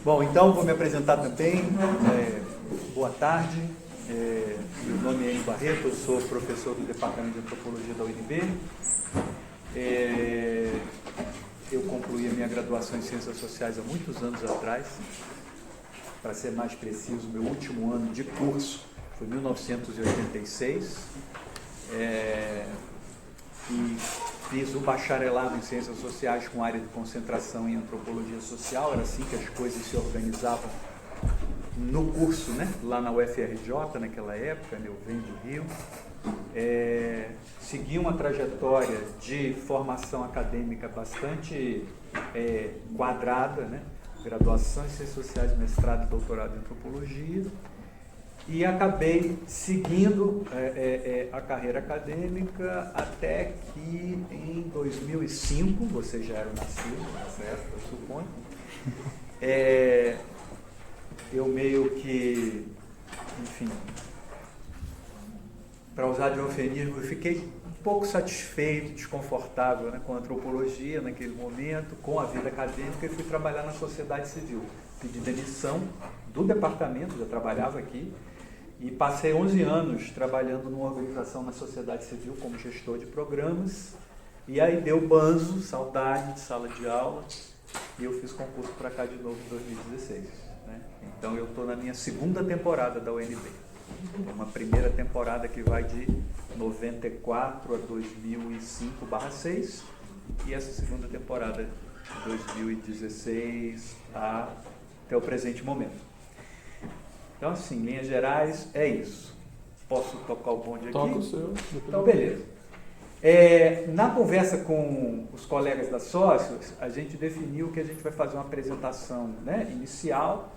Bom, então vou me apresentar também. Boa tarde. Meu nome é Enio Barreto, eu sou professor do Departamento de Antropologia da UNB. Eu concluí a minha graduação em Ciências Sociais há muitos anos atrás. Para ser mais preciso, meu último ano de curso foi 1986. E fiz o bacharelado em Ciências Sociais com área de concentração em Antropologia Social. Era assim que as coisas se organizavam no curso, né? Lá na UFRJ, naquela época, eu venho do Rio. Segui uma trajetória de formação acadêmica bastante quadrada, né? Graduação em Ciências Sociais, mestrado e doutorado em Antropologia. E acabei seguindo a carreira acadêmica até que em 2005, vocês já eram nascidos, certo? Eu suponho. Eu meio que, enfim, para usar de eufemismo, eu fiquei um pouco satisfeito, desconfortável, né, com a antropologia naquele momento, com a vida acadêmica, e fui trabalhar na sociedade civil. Pedi demissão do departamento, já trabalhava aqui, e passei 11 anos trabalhando numa organização na sociedade civil como gestor de programas, e aí deu banzo, saudade de sala de aula, e eu fiz concurso para cá de novo em 2016. Né? Então eu estou na minha segunda temporada da UNB. Tem uma primeira temporada que vai de 94 a 2005/6, e essa segunda temporada de 2016 até o presente momento. Então, assim, em linhas gerais, é isso. Posso tocar o bonde aqui? Toca o seu. Então, beleza. Na conversa com os colegas da Sócios, a gente definiu que a gente vai fazer uma apresentação, né, inicial,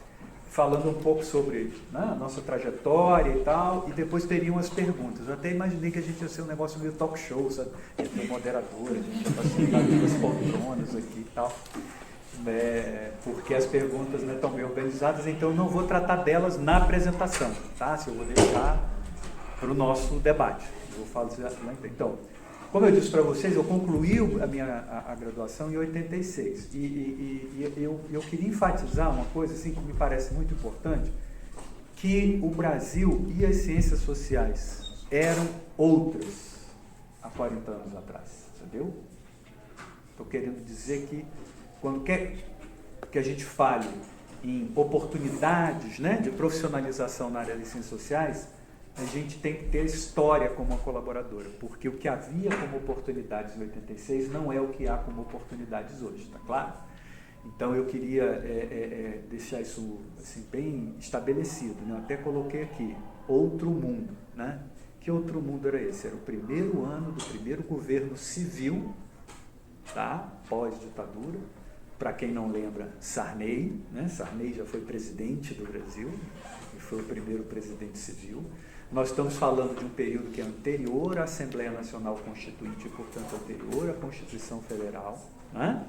falando um pouco sobre, né, a nossa trajetória e tal, e depois teriam as perguntas. Eu até imaginei que a gente ia ser um negócio meio talk show, sabe? Ia ter moderador, a gente ia facilitar duas poltronas aqui e tal. Porque as perguntas não estão bem organizadas, então eu não vou tratar delas na apresentação, tá? Eu vou deixar para o nosso debate. Eu vou fazer lá então. Como eu disse para vocês, eu concluí a graduação em 86 e eu queria enfatizar uma coisa assim, que me parece muito importante, que o Brasil e as ciências sociais eram outras há 40 anos atrás, entendeu? Estou querendo dizer que quando quer que a gente fale em oportunidades, né, de profissionalização na área de ciências sociais, a gente tem que ter história como uma colaboradora, porque o que havia como oportunidades em 86 não é o que há como oportunidades hoje, tá claro? Então eu queria deixar isso assim, bem estabelecido, né? Eu até coloquei aqui, outro mundo, né? Que outro mundo era esse? Era o primeiro ano do primeiro governo civil, tá? Pós-ditadura. Para quem não lembra, Sarney, né? Sarney já foi presidente do Brasil e foi o primeiro presidente civil. Nós estamos falando de um período que é anterior à Assembleia Nacional Constituinte e, portanto, anterior à Constituição Federal. Né?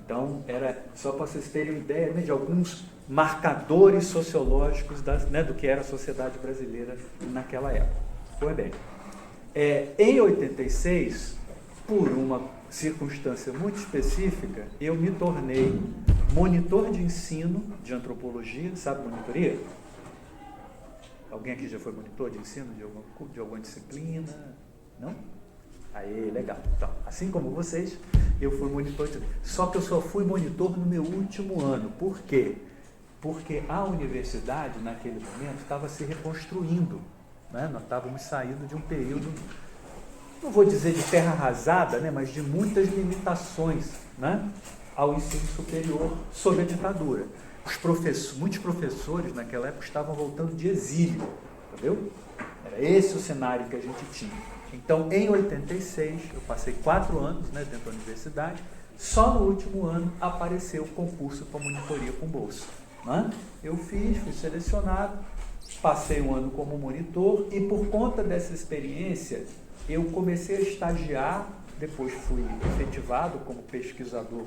Então, era só para vocês terem uma ideia, né, de alguns marcadores sociológicos do que era a sociedade brasileira naquela época. Pois bem, em 86, por uma circunstância muito específica, eu me tornei monitor de ensino de antropologia. Sabe monitoria? Alguém aqui já foi monitor de ensino de alguma disciplina? Não? Aí, legal. Então, assim como vocês, eu fui monitor de... Só que eu só fui monitor no meu último ano. Por quê? Porque a universidade, naquele momento, estava se reconstruindo. Né? Nós estávamos saindo de um período, não vou dizer de terra arrasada, né, mas de muitas limitações, né, ao ensino superior sob a ditadura. Muitos professores naquela época estavam voltando de exílio, entendeu? Era esse o cenário que a gente tinha. Então, em 86, eu passei 4 anos, né, dentro da universidade, só no último ano apareceu o concurso para monitoria com bolsa. Né? Eu fui selecionado, passei um ano como monitor e, por conta dessa experiência, eu comecei a estagiar, depois fui efetivado como pesquisador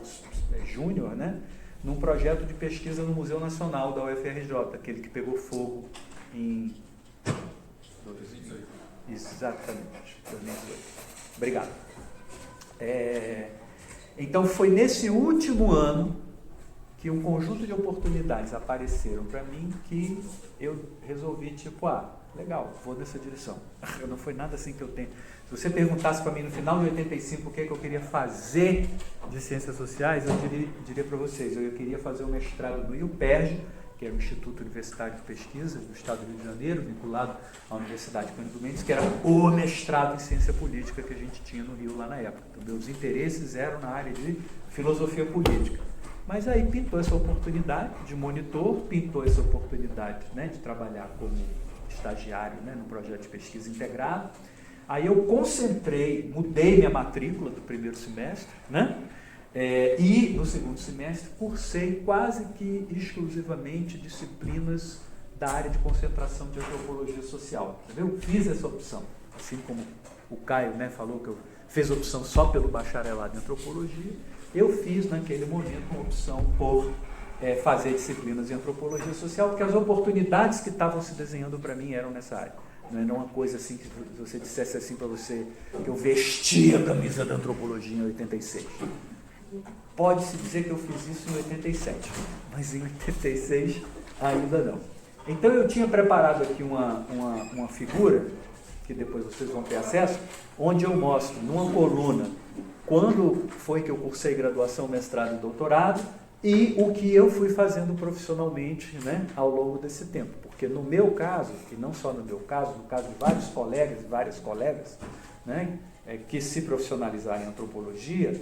júnior, né, num projeto de pesquisa no Museu Nacional da UFRJ, aquele que pegou fogo em 2018. Exatamente, 2018. Obrigado. Então foi nesse último ano que um conjunto de oportunidades apareceram para mim que eu resolvi, tipo, legal, vou nessa direção. Não foi nada assim que eu tenho. Se você perguntasse para mim no final de 85 o que é que eu queria fazer de Ciências Sociais, eu diria para vocês, eu queria fazer um mestrado no IUPERJ, que é o Instituto Universitário de Pesquisa do Estado do Rio de Janeiro, vinculado à Universidade Cândido Mendes, que era o mestrado em Ciência Política que a gente tinha no Rio lá na época. Então, meus interesses eram na área de filosofia política. Mas aí pintou essa oportunidade de monitor, pintou essa oportunidade, né, de trabalhar como estagiário, né, no projeto de pesquisa integrado. Aí eu mudei minha matrícula do primeiro semestre, né? E no segundo semestre cursei quase que exclusivamente disciplinas da área de concentração de antropologia social. Entendeu? Fiz essa opção, assim como o Caio, né, falou que eu fez opção só pelo bacharelado em antropologia, eu fiz naquele momento uma opção por fazer disciplinas em antropologia social, porque as oportunidades que estavam se desenhando para mim eram nessa área. Não era uma coisa assim que você dissesse assim para você que eu vesti a camisa da antropologia em 86. Pode-se dizer que eu fiz isso em 87, mas em 86 ainda não. Então eu tinha preparado aqui uma figura, que depois vocês vão ter acesso, onde eu mostro numa coluna quando foi que eu cursei graduação, mestrado e doutorado, e o que eu fui fazendo profissionalmente, né, ao longo desse tempo. Porque no meu caso, e não só no meu caso, no caso de vários colegas e várias colegas, né, que se profissionalizaram em antropologia,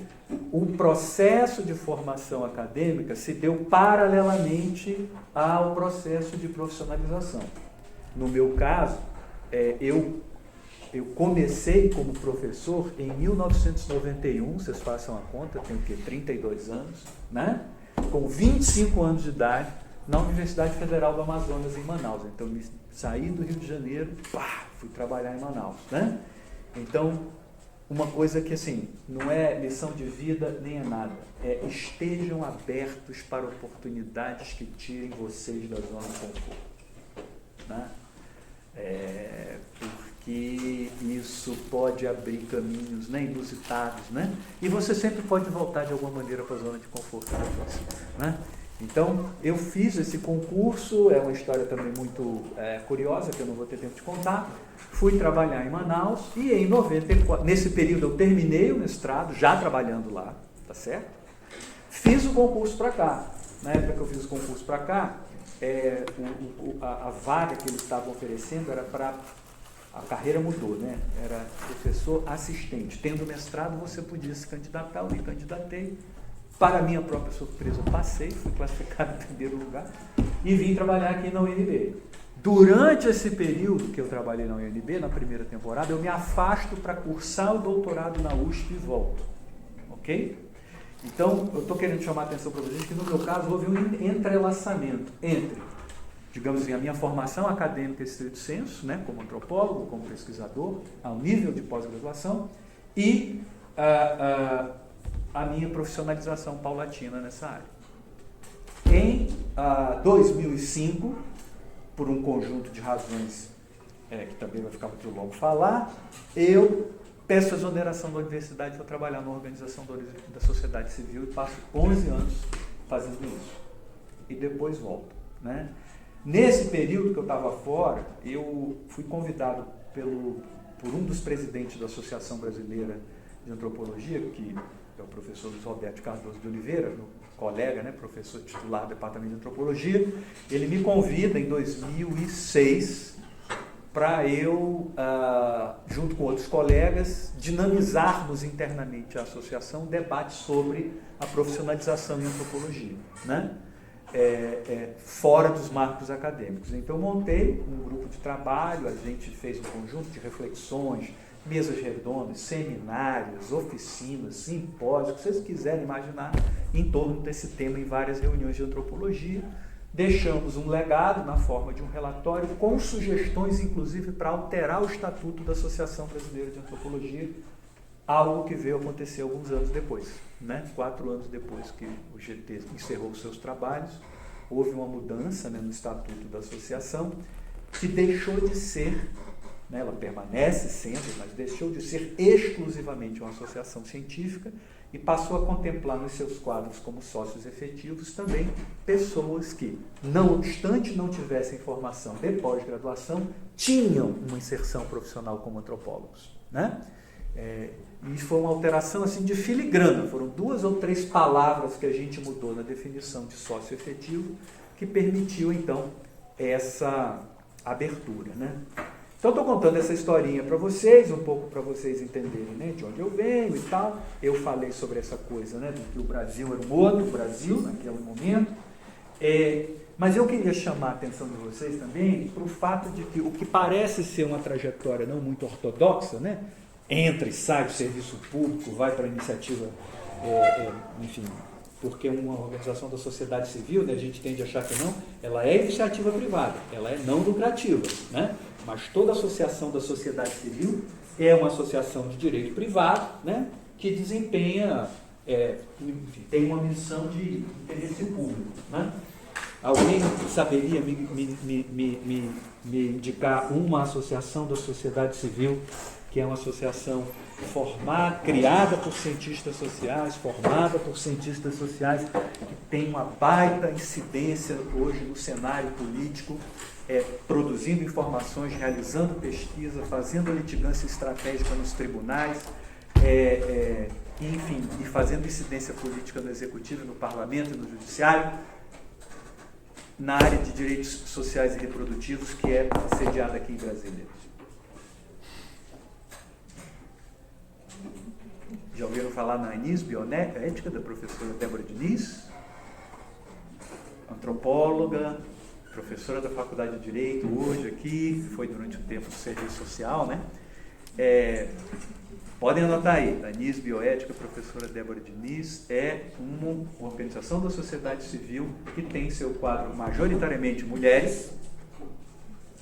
o processo de formação acadêmica se deu paralelamente ao processo de profissionalização. No meu caso, eu comecei como professor em 1991, vocês façam a conta, tenho o quê? 32 anos, né? Com 25 anos de idade, na Universidade Federal do Amazonas, em Manaus. Então, saí do Rio de Janeiro, fui trabalhar em Manaus, né? Então, uma coisa que, assim, não é lição de vida, nem é nada. Estejam abertos para oportunidades que tirem vocês da zona de conforto, né? Porque isso pode abrir caminhos, né, inusitados, né? E você sempre pode voltar de alguma maneira para a zona de conforto depois, né? Então, eu fiz esse concurso, é uma história também muito curiosa, que eu não vou ter tempo de contar. Fui trabalhar em Manaus e em 94, nesse período eu terminei o mestrado, já trabalhando lá, tá certo? Fiz o concurso para cá. Na época que eu fiz o concurso para cá, a vaga que eles estavam oferecendo era para... A carreira mudou, né? Era professor assistente. Tendo mestrado, você podia se candidatar, eu me candidatei. Para minha própria surpresa, passei, fui classificado em primeiro lugar e vim trabalhar aqui na UNB. Durante esse período que eu trabalhei na UNB, na primeira temporada, eu me afasto para cursar o doutorado na USP e volto. Ok? Então, eu estou querendo chamar a atenção para vocês que, no meu caso, houve um entrelaçamento entre, digamos assim, a minha formação acadêmica estrito sensu, né, como antropólogo, como pesquisador, ao nível de pós-graduação, e a minha profissionalização paulatina nessa área. Em 2005, por um conjunto de razões que também vai ficar muito longo falar, eu peço a exoneração da universidade para trabalhar na organização da sociedade civil e passo 11 anos fazendo isso. E depois volto, né? Nesse período que eu estava fora, eu fui convidado por um dos presidentes da Associação Brasileira de Antropologia, que é o professor Luiz Roberto Cardoso de Oliveira, meu colega, né, professor titular do Departamento de Antropologia. Ele me convida em 2006 para eu, junto com outros colegas, dinamizarmos internamente a associação um debate sobre a profissionalização em antropologia, né? Fora dos marcos acadêmicos. Então, eu montei um grupo de trabalho, a gente fez um conjunto de reflexões, mesas redondas, seminários, oficinas, simpósios, o que vocês quiserem imaginar, em torno desse tema em várias reuniões de antropologia. Deixamos um legado na forma de um relatório com sugestões, inclusive, para alterar o estatuto da Associação Brasileira de Antropologia, algo que veio acontecer alguns anos depois, né? 4 anos depois que o GT encerrou os seus trabalhos, houve uma mudança, né, no estatuto da associação, que deixou de ser né? Ela permanece sendo, mas deixou de ser exclusivamente uma associação científica e passou a contemplar nos seus quadros como sócios efetivos também pessoas que, não obstante não tivessem formação de pós-graduação, tinham uma inserção profissional como antropólogos, né? E isso foi uma alteração assim, de filigrana, foram 2 ou 3 palavras que a gente mudou na definição de sócio efetivo, que permitiu então essa abertura, né? Então, estou contando essa historinha para vocês, um pouco para vocês entenderem, né, de onde eu venho e tal. Eu falei sobre essa coisa, né, de que o Brasil era um outro Brasil naquele momento. Mas eu queria chamar a atenção de vocês também para o fato de que o que parece ser uma trajetória não muito ortodoxa, né, entra e sai do serviço público, vai para a iniciativa, enfim, porque uma organização da sociedade civil, né, a gente tende a achar que não, ela é iniciativa privada, ela é não lucrativa, né? Mas toda associação da sociedade civil é uma associação de direito privado, né, que desempenha, enfim, tem uma missão de interesse público, né? Alguém saberia me indicar uma associação da sociedade civil que é uma associação formada, criada por cientistas sociais, formada por cientistas sociais, que tem uma baita incidência hoje no cenário político, produzindo informações, realizando pesquisa, fazendo litigância estratégica nos tribunais, enfim, e fazendo incidência política no executivo, no parlamento e no judiciário, na área de direitos sociais e reprodutivos, que é sediada aqui em Brasília. Já ouviram falar na Anis Bioética, da professora Débora Diniz? Antropóloga, professora da Faculdade de Direito, hoje aqui, foi durante um tempo do serviço social, né? Podem anotar aí, Anis Bioética, professora Débora Diniz, é uma organização da sociedade civil que tem seu quadro majoritariamente mulheres,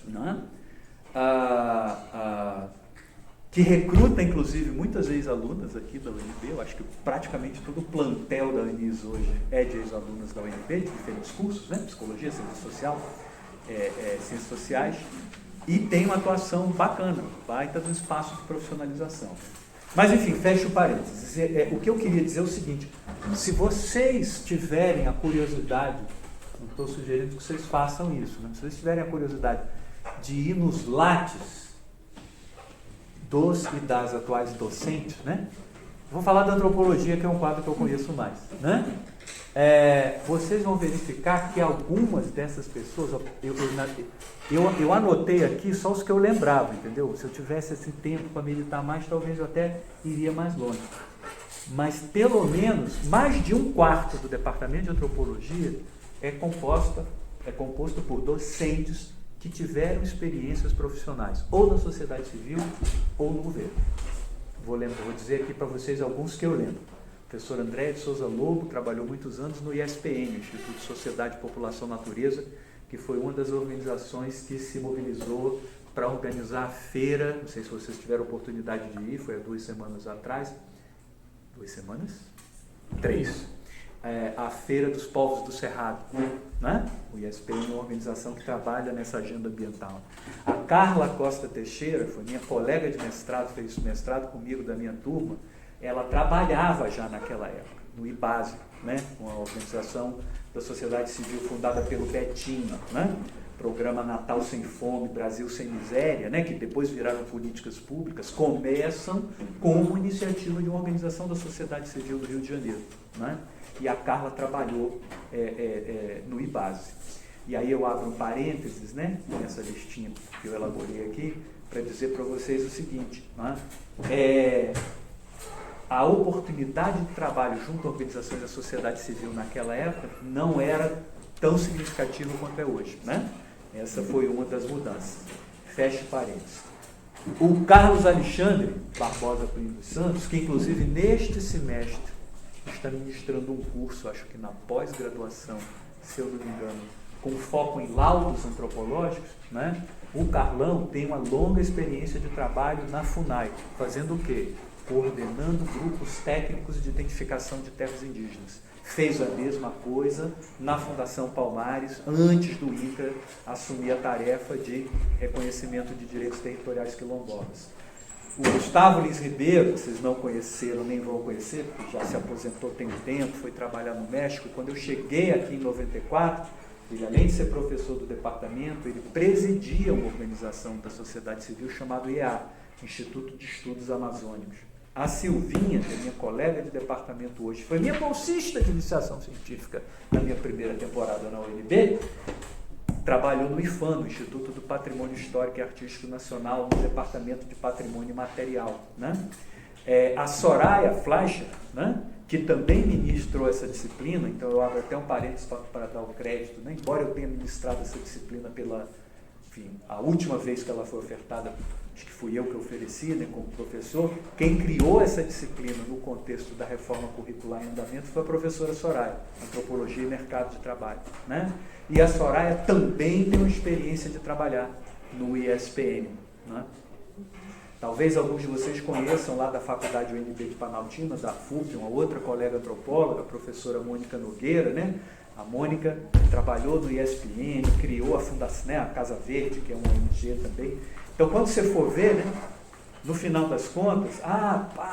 né? Que recruta, inclusive, muitas ex-alunas aqui da UNB. Eu acho que praticamente todo o plantel da Anis hoje é de ex-alunas da UNB, de diferentes cursos, né? Psicologia, ciência social, ciências sociais, e tem uma atuação bacana, baita no espaço de profissionalização. Mas, enfim, fecho parênteses. O que eu queria dizer é o seguinte: se vocês tiverem a curiosidade, não estou sugerindo que vocês façam isso, mas se vocês tiverem a curiosidade de ir nos lates dos e das atuais docentes, né? Vou falar da antropologia, que é um quadro que eu conheço mais, né? Vocês vão verificar que algumas dessas pessoas, eu anotei aqui só os que eu lembrava, entendeu? Se eu tivesse esse tempo para meditar mais, talvez eu até iria mais longe. Mas pelo menos mais de 1/4 do departamento de antropologia é composto por docentes que tiveram experiências profissionais, ou na sociedade civil, ou no governo. Vou dizer aqui para vocês alguns que eu lembro. O professor André de Souza Lobo trabalhou muitos anos no ISPN, Instituto de Sociedade, População, Natureza, que foi uma das organizações que se mobilizou para organizar a feira. Não sei se vocês tiveram oportunidade de ir, foi há 2 semanas atrás. 2 semanas? 3. A Feira dos Povos do Cerrado, né? O ISPN é uma organização que trabalha nessa agenda ambiental. A Carla Costa Teixeira, foi minha colega de mestrado, fez mestrado comigo da minha turma. Ela trabalhava já naquela época, no IBASE, né? Uma organização da sociedade civil fundada pelo Betinho, né? Programa Natal Sem Fome, Brasil Sem Miséria, né? Que depois viraram políticas públicas, começam como iniciativa de uma organização da sociedade civil do Rio de Janeiro, né? E a Carla trabalhou no IBASE. E aí eu abro um parênteses, né, nessa listinha que eu elaborei aqui, para dizer para vocês o seguinte, né? A oportunidade de trabalho junto a organizações da sociedade civil naquela época não era tão significativa quanto é hoje, né? Essa foi uma das mudanças. Feche parênteses. O Carlos Alexandre Barbosa Primo dos Santos, que inclusive neste semestre está ministrando um curso, acho que na pós-graduação, se eu não me engano, com foco em laudos antropológicos, né? O Carlão tem uma longa experiência de trabalho na FUNAI, fazendo o quê? coordenando grupos técnicos de identificação de terras indígenas. Fez a mesma coisa na Fundação Palmares, antes do INCRA assumir a tarefa de reconhecimento de direitos territoriais quilombolas. O Gustavo Lins Ribeiro, que vocês não conheceram, nem vão conhecer, porque já se aposentou tem um tempo, foi trabalhar no México. Quando eu cheguei aqui em 94, ele, além de ser professor do departamento, ele presidia uma organização da sociedade civil chamada IEA, Instituto de Estudos Amazônicos. A Silvinha, que é minha colega de departamento hoje, foi minha bolsista de iniciação científica na minha primeira temporada na UNB, trabalhou no IFAM, no Instituto do Patrimônio Histórico e Artístico Nacional, no Departamento de Patrimônio Material. Né? A Soraya Fleischer, né? Que também ministrou essa disciplina, então eu abro até um parênteses para dar o crédito, né? Embora eu tenha ministrado essa disciplina a última vez que ela foi ofertada, acho que fui eu que ofereci, né, como professor, quem criou essa disciplina no contexto da reforma curricular em andamento foi a professora Soraya, Antropologia e Mercado de Trabalho. Né? E a Soraya também tem uma experiência de trabalhar no ISPM. Né? Talvez alguns de vocês conheçam lá da Faculdade UNB de Planaltina, da FUP, uma outra colega antropóloga, a professora Mônica Nogueira, né? A Mônica trabalhou no ISPM, criou a Fundação, né, a Casa Verde, que é uma ONG também. Então, quando você for ver, né, no final das contas,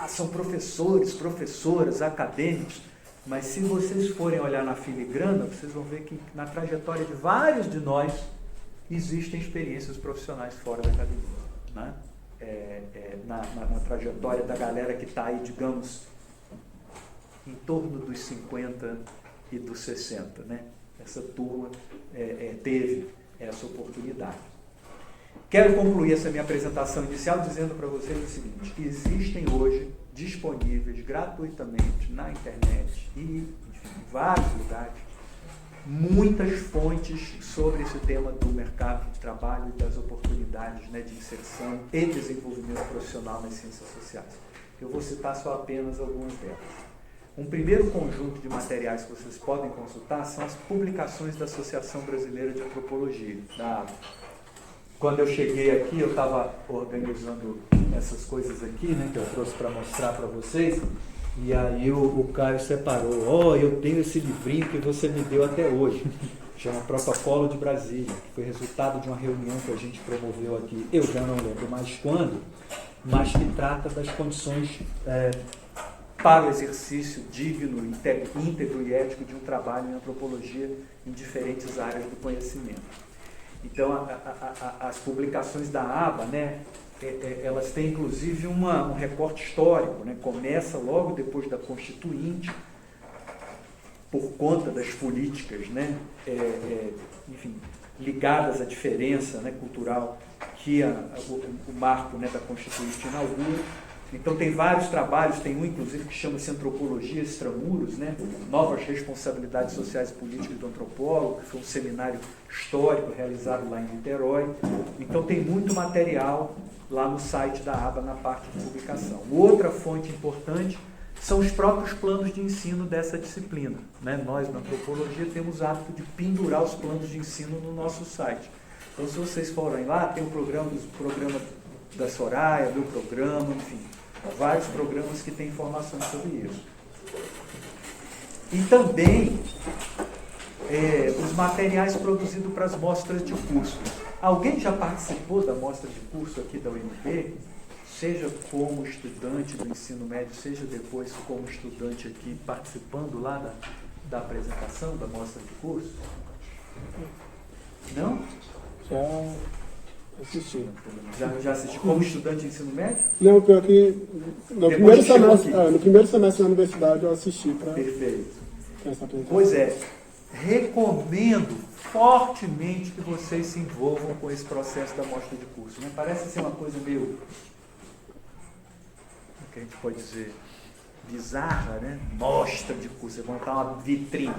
são professores, professoras, acadêmicos, mas se vocês forem olhar na filigrana, vocês vão ver que na trajetória de vários de nós existem experiências profissionais fora da academia. Né? Na trajetória da galera que está aí, digamos, em torno dos 50 e dos 60, né? Essa turma teve essa oportunidade. Quero concluir essa minha apresentação inicial dizendo para vocês o seguinte: existem hoje disponíveis gratuitamente na internet e, enfim, em vários lugares, muitas fontes sobre esse tema do mercado de trabalho e das oportunidades, né, de inserção e desenvolvimento profissional nas ciências sociais. Eu vou citar só apenas algumas delas. Um primeiro conjunto de materiais que vocês podem consultar são as publicações da Associação Brasileira de Antropologia, da ABA. Quando eu cheguei aqui, eu estava organizando essas coisas aqui, né, que eu trouxe para mostrar para vocês, e aí o Caio separou. Eu tenho esse livrinho que você me deu até hoje, chama Protocolo de Brasília, que foi resultado de uma reunião que a gente promoveu aqui, eu já não lembro mais quando, mas que trata das condições para o exercício digno, íntegro e ético de um trabalho em antropologia em diferentes áreas do conhecimento. Então, as publicações da ABA, né, elas têm inclusive um recorte histórico, né, começa logo depois da Constituinte, por conta das políticas, né, enfim, ligadas à diferença, né, cultural que o marco, né, da Constituinte inaugura. Então tem vários trabalhos, tem um inclusive que chama-se Antropologia Extramuros, né? Novas Responsabilidades Sociais e Políticas do Antropólogo, que foi um seminário histórico realizado lá em Niterói. Então tem muito material lá no site da ABA na parte de publicação. Outra fonte importante são os próprios planos de ensino dessa disciplina. Né? Nós, na antropologia, temos o hábito de pendurar os planos de ensino no nosso site. Então, se vocês forem lá, tem o programa da Soraya, meu programa, enfim, vários programas que têm informações sobre isso. E também os materiais produzidos para as mostras de curso. Alguém já participou da mostra de curso aqui da UNB? Seja como estudante do ensino médio, seja depois como estudante aqui, participando lá da apresentação da mostra de curso? Não? Já assisti. Já assisti como estudante de ensino médio? Não, pior que no primeiro semestre da universidade eu assisti para Perfeito. essa apresentação. Pois é, recomendo fortemente que vocês se envolvam com esse processo da mostra de curso. Né? Parece ser uma coisa meio, que a gente pode dizer, bizarra, né? Mostra de curso, você montar uma vitrine.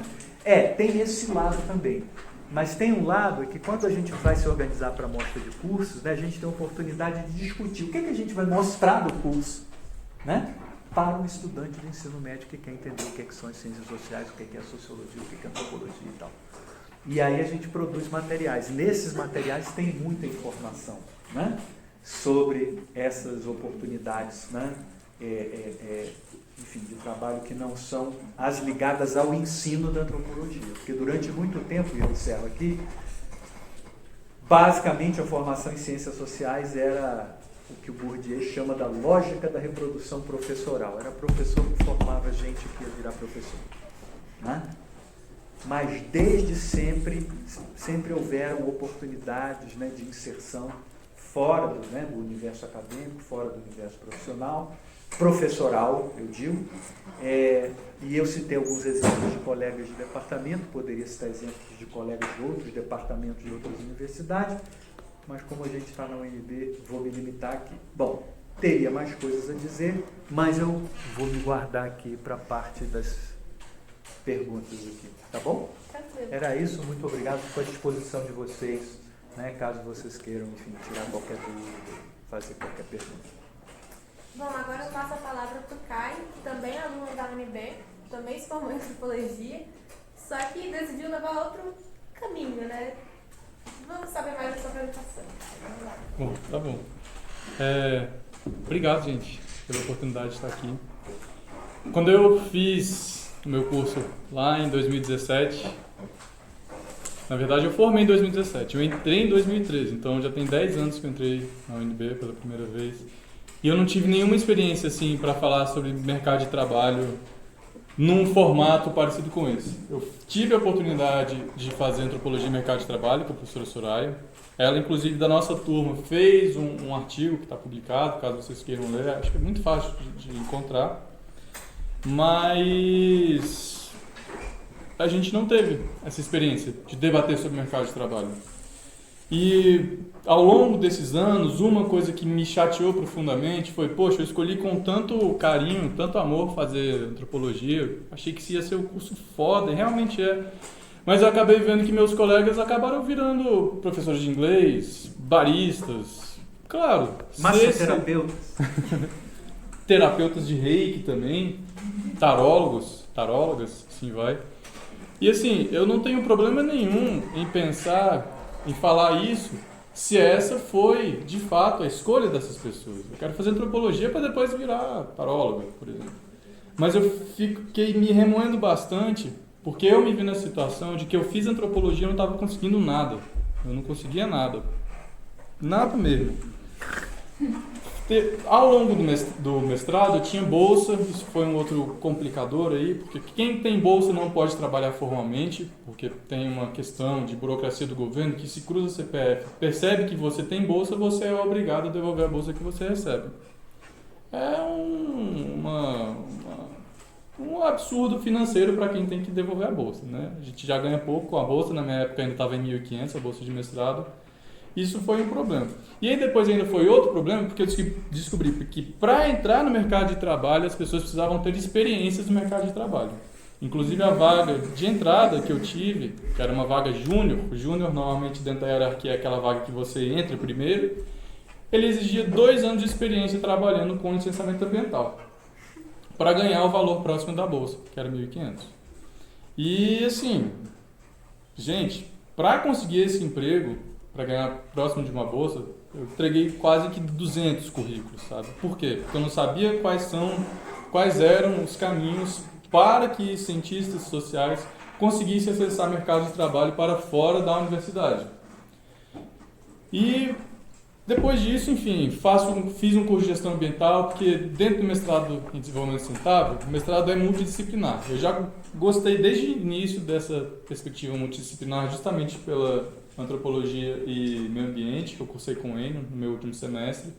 Tem esse lado também. Mas tem um lado que quando a gente vai se organizar para a mostra de cursos, né, a gente tem a oportunidade de discutir o que a gente vai mostrar do curso, né, para um estudante de ensino médio que quer entender o que são as ciências sociais, o que é a sociologia, o que é a antropologia e tal. E aí a gente produz materiais. Nesses materiais tem muita informação, né, sobre essas oportunidades, né, enfim, de trabalho que não são as ligadas ao ensino da antropologia. Porque durante muito tempo, e eu encerro aqui, basicamente a formação em ciências sociais era o que o Bourdieu chama da lógica da reprodução professoral. Era professor que formava gente que ia virar professor. Né? Mas desde sempre houveram oportunidades, né, de inserção fora do universo acadêmico, fora do universo professoral, eu digo. E eu citei alguns exemplos de colegas de departamento, poderia citar exemplos de colegas de outros departamentos de outras universidades, mas como a gente está na UNB, vou me limitar aqui. Bom, teria mais coisas a dizer, mas eu vou me guardar aqui para a parte das perguntas aqui, tá bom? Era isso, muito obrigado, estou à disposição de vocês, né, caso vocês queiram, enfim, tirar qualquer dúvida, fazer qualquer pergunta. Bom, agora eu passo a palavra para o Caio, que também é aluno da UNB, também se formou em antropologia, só que decidiu levar outro caminho, né? Vamos saber mais da sua apresentação. Bom, tá bom. Obrigado, gente, pela oportunidade de estar aqui. Quando eu fiz o meu curso lá em 2017, na verdade eu formei em 2017, eu entrei em 2013, então já tem 10 anos que eu entrei na UNB pela primeira vez. E eu não tive nenhuma experiência assim para falar sobre mercado de trabalho num formato parecido com esse. Eu tive a oportunidade de fazer antropologia e mercado de trabalho com a professora Soraya. Ela, inclusive, da nossa turma, fez um artigo que está publicado, caso vocês queiram ler. Acho que é muito fácil de encontrar. Mas a gente não teve essa experiência de debater sobre mercado de trabalho. E ao longo desses anos, uma coisa que me chateou profundamente foi, poxa, eu escolhi com tanto carinho, tanto amor fazer antropologia, achei que isso ia ser um curso foda, e realmente é. Mas eu acabei vendo que meus colegas acabaram virando professores de inglês, baristas, claro. Massoterapeutas. Terapeutas de reiki também, tarólogas, assim vai. E assim, eu não tenho problema nenhum em pensar, em falar isso, se essa foi, de fato, a escolha dessas pessoas. Eu quero fazer antropologia para depois virar taróloga, por exemplo. Mas eu fiquei me remoendo bastante, porque eu me vi na situação de que eu fiz antropologia e não estava conseguindo nada. Eu não conseguia nada. Nada mesmo. Ao longo do mestrado eu tinha bolsa, isso foi um outro complicador aí, porque quem tem bolsa não pode trabalhar formalmente, porque tem uma questão de burocracia do governo que se cruza CPF, percebe que você tem bolsa, você é obrigado a devolver a bolsa que você recebe. É um absurdo financeiro para quem tem que devolver a bolsa, né? A gente já ganha pouco com a bolsa, na minha época ainda estava em 1.500 a bolsa de mestrado. Isso foi um problema. E aí depois ainda foi outro problema, porque eu descobri que para entrar no mercado de trabalho, as pessoas precisavam ter experiências no mercado de trabalho. Inclusive a vaga de entrada que eu tive, que era uma vaga júnior, júnior normalmente dentro da hierarquia é aquela vaga que você entra primeiro, ele exigia 2 anos de experiência trabalhando com licenciamento ambiental, para ganhar o valor próximo da bolsa, que era 1.500. E assim, gente, para conseguir esse emprego, para ganhar próximo de uma bolsa, eu entreguei quase que 200 currículos, sabe? Por quê? Porque eu não sabia quais eram os caminhos para que cientistas sociais conseguissem acessar mercado de trabalho para fora da universidade. E depois disso, enfim, fiz um curso de gestão ambiental, porque dentro do mestrado em desenvolvimento sustentável, o mestrado é multidisciplinar. Eu já gostei desde o início dessa perspectiva multidisciplinar, justamente pela antropologia e meio ambiente, que eu cursei com o Enio no meu último semestre,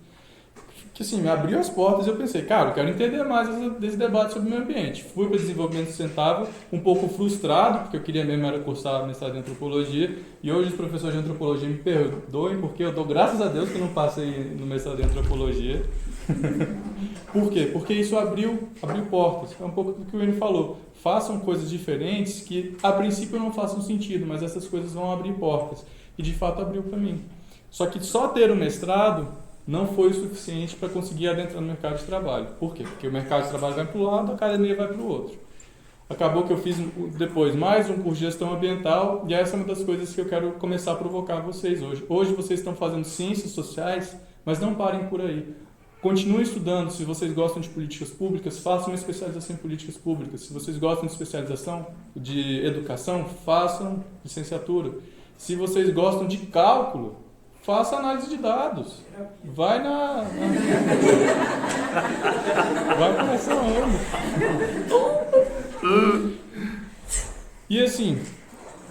que assim, me abriu as portas e eu pensei, cara, eu quero entender mais desse debate sobre o meio ambiente. Fui para desenvolvimento sustentável, um pouco frustrado, porque eu queria mesmo era cursar mestrado em antropologia, e hoje os professores de antropologia me perdoem, porque eu dou graças a Deus que eu não passei no mestrado em antropologia. Por quê? Porque isso abriu portas. É um pouco do que o Enio falou. Façam coisas diferentes que, a princípio, não façam sentido, mas essas coisas vão abrir portas. E, de fato, abriu para mim. Só que só ter o mestrado não foi o suficiente para conseguir adentrar no mercado de trabalho. Por quê? Porque o mercado de trabalho vai para um lado, a academia vai para o outro. Acabou que eu fiz depois mais um curso de gestão ambiental, e essa é uma das coisas que eu quero começar a provocar vocês hoje. Hoje vocês estão fazendo ciências sociais, mas não parem por aí. Continuem estudando. Se vocês gostam de políticas públicas, façam uma especialização em políticas públicas. Se vocês gostam de especialização de educação, façam licenciatura. Se vocês gostam de cálculo, faça análise de dados. Vai vai por essa onda. E assim,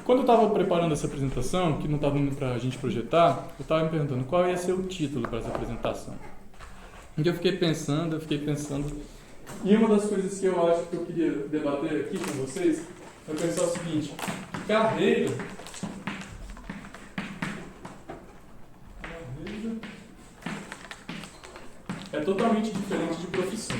quando eu estava preparando essa apresentação, que não estava indo para a gente projetar, eu estava me perguntando qual ia ser o título para essa apresentação. E eu fiquei pensando, e uma das coisas que eu acho que eu queria debater aqui com vocês é pensar o seguinte: carreira é totalmente diferente de profissão.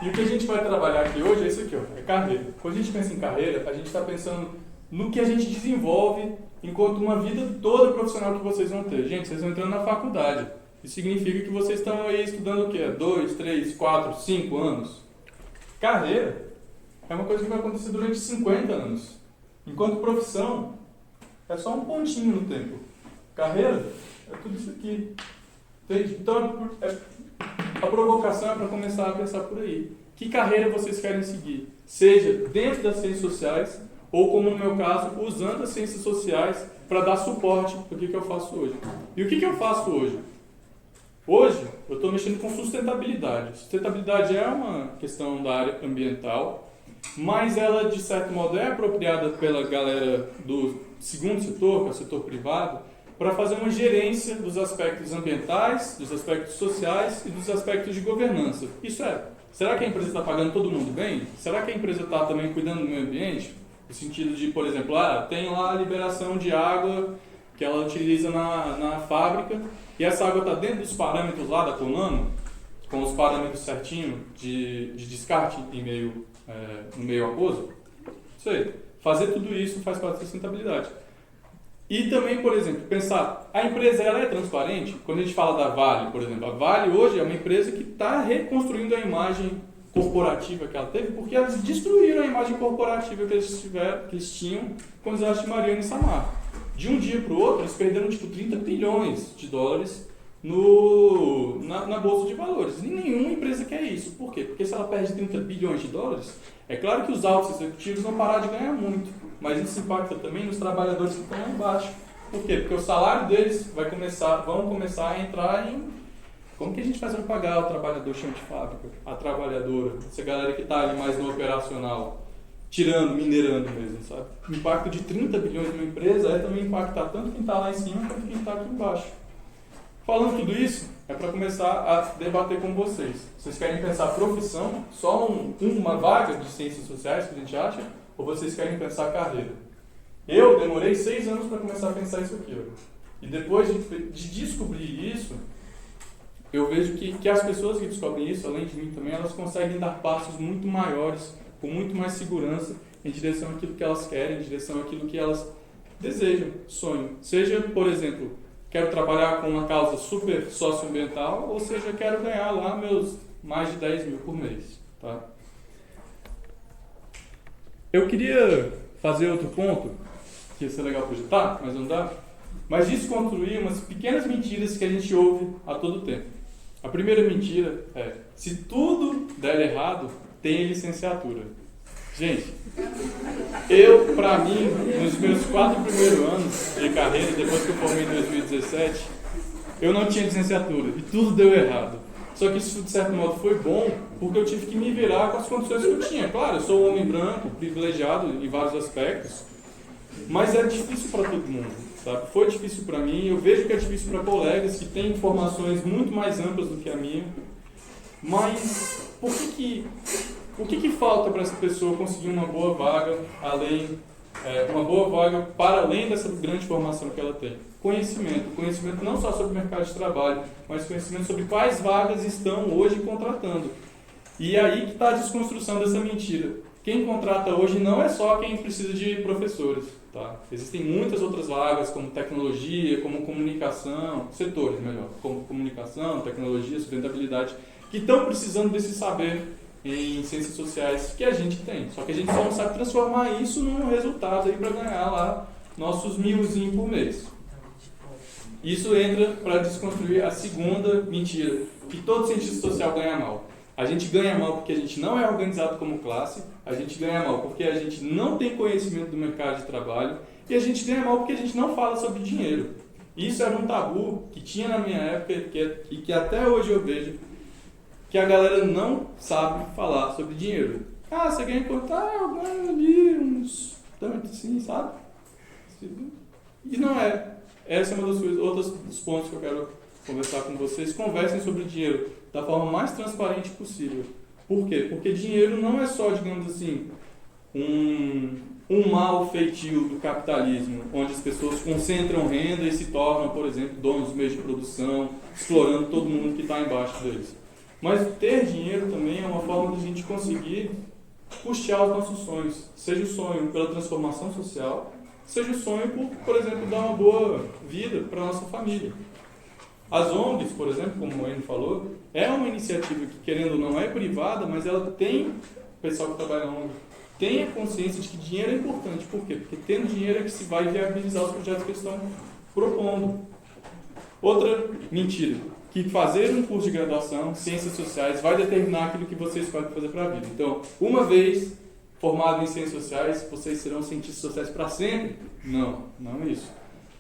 E o que a gente vai trabalhar aqui hoje é isso aqui, ó, é carreira. Quando a gente pensa em carreira, a gente está pensando no que a gente desenvolve enquanto uma vida toda profissional que vocês vão ter. Gente, vocês vão entrando na faculdade. Isso significa que vocês estão aí estudando o quê? 2, 3, 4, 5 anos. Carreira é uma coisa que vai acontecer durante 50 anos. Enquanto profissão, é só um pontinho no tempo. Carreira é tudo isso aqui. Entende? Então, a provocação é para começar a pensar por aí. Que carreira vocês querem seguir? Seja dentro das ciências sociais, ou como no meu caso, usando as ciências sociais para dar suporte para o que eu faço hoje. E o que eu faço hoje? Hoje, eu estou mexendo com sustentabilidade. Sustentabilidade é uma questão da área ambiental, mas ela, de certo modo, é apropriada pela galera do segundo setor, que é o setor privado, para fazer uma gerência dos aspectos ambientais, dos aspectos sociais e dos aspectos de governança. Isso é, será que a empresa está pagando todo mundo bem? Será que a empresa está também cuidando do meio ambiente? No sentido de, por exemplo, tem lá a liberação de água que ela utiliza na fábrica e essa água está dentro dos parâmetros lá da Conamo, com os parâmetros certinho de descarte no meio aquoso. Isso aí. Fazer tudo isso faz parte da sustentabilidade. E também, por exemplo, pensar, a empresa ela é transparente? Quando a gente fala da Vale, por exemplo, a Vale hoje é uma empresa que está reconstruindo a imagem corporativa que ela teve, porque elas destruíram a imagem corporativa que eles tinham com os achos de Mariana e Samar. De um dia para o outro, eles perderam tipo 30 bilhões de dólares na Bolsa de Valores. E nenhuma empresa quer isso. Por quê? Porque se ela perde 30 bilhões de dólares, é claro que os altos executivos vão parar de ganhar muito, mas isso impacta também nos trabalhadores que estão lá embaixo. Por quê? Porque o salário deles vão começar a entrar em... Como que a gente faz para pagar o trabalhador chão de fábrica, a trabalhadora, essa galera que está ali mais no operacional, minerando mesmo, sabe? O impacto de 30 bilhões numa empresa é também impactar tanto quem está lá em cima quanto quem está aqui embaixo. Falando tudo isso, é para começar a debater com vocês. Vocês querem pensar profissão, só uma vaga de ciências sociais que a gente acha, ou vocês querem pensar carreira? Eu demorei 6 anos para começar a pensar isso aqui. E depois de descobrir isso, eu vejo que as pessoas que descobrem isso, além de mim também, elas conseguem dar passos muito maiores, com muito mais segurança, em direção àquilo que elas querem, em direção àquilo que elas desejam, sonham. Seja, por exemplo, quero trabalhar com uma causa super socioambiental, ou seja, quero ganhar lá meus mais de 10 mil por mês. Tá? Eu queria fazer outro ponto, que ia ser legal projetar, mas não dá, mas desconstruir umas pequenas mentiras que a gente ouve a todo tempo. A primeira mentira é, se tudo der errado, tem licenciatura. Gente, pra mim, nos meus 4 primeiros anos de carreira, depois que eu formei em 2017, eu não tinha licenciatura e tudo deu errado. Só que isso, de certo modo, foi bom, porque eu tive que me virar com as condições que eu tinha. Claro, eu sou um homem branco, privilegiado em vários aspectos, mas é difícil para todo mundo. Sabe? Foi difícil para mim, eu vejo que é difícil para colegas que têm informações muito mais amplas do que a minha, mas o que falta para essa pessoa conseguir uma boa vaga para além dessa grande formação que ela tem? Conhecimento não só sobre o mercado de trabalho, mas conhecimento sobre quais vagas estão hoje contratando. E aí que está a desconstrução dessa mentira. Quem contrata hoje não é só quem precisa de professores. Tá? Existem muitas outras vagas, como tecnologia, como comunicação, setores melhor, como comunicação, tecnologia, sustentabilidade, que estão precisando desse saber em ciências sociais que a gente tem. Só que a gente só não sabe transformar isso num resultado para ganhar lá nossos 1.000 por mês. Isso entra para desconstruir a segunda mentira, que todo cientista social ganha mal. A gente ganha mal porque a gente não é organizado como classe, a gente ganha mal porque a gente não tem conhecimento do mercado de trabalho e a gente ganha mal porque a gente não fala sobre dinheiro. Isso era um tabu que tinha na minha época e que até hoje eu vejo que a galera não sabe falar sobre dinheiro. Ah, você ganha quanto? Ah, eu ganho ali uns tanto assim, sabe? E não é. Essa é uma das coisas, outros dos pontos que eu quero conversar com vocês. Conversem sobre dinheiro da forma mais transparente possível. Por quê? Porque dinheiro não é só, digamos assim, um mau feitio do capitalismo, onde as pessoas concentram renda e se tornam, por exemplo, donos dos meios de produção, explorando todo mundo que está embaixo deles. Mas ter dinheiro também é uma forma de a gente conseguir custear os nossos sonhos. Seja o sonho pela transformação social, seja o sonho por exemplo, dar uma boa vida para a nossa família. As ONGs, por exemplo, como o Moeno falou, é uma iniciativa que, querendo ou não, é privada, mas ela tem, o pessoal que trabalha na ONG, tem a consciência de que dinheiro é importante. Por quê? Porque tendo dinheiro é que se vai viabilizar os projetos que eles estão propondo. Outra mentira, que fazer um curso de graduação, ciências sociais, vai determinar aquilo que vocês podem fazer para a vida. Então, uma vez formado em ciências sociais, vocês serão cientistas sociais para sempre? Não, não é isso.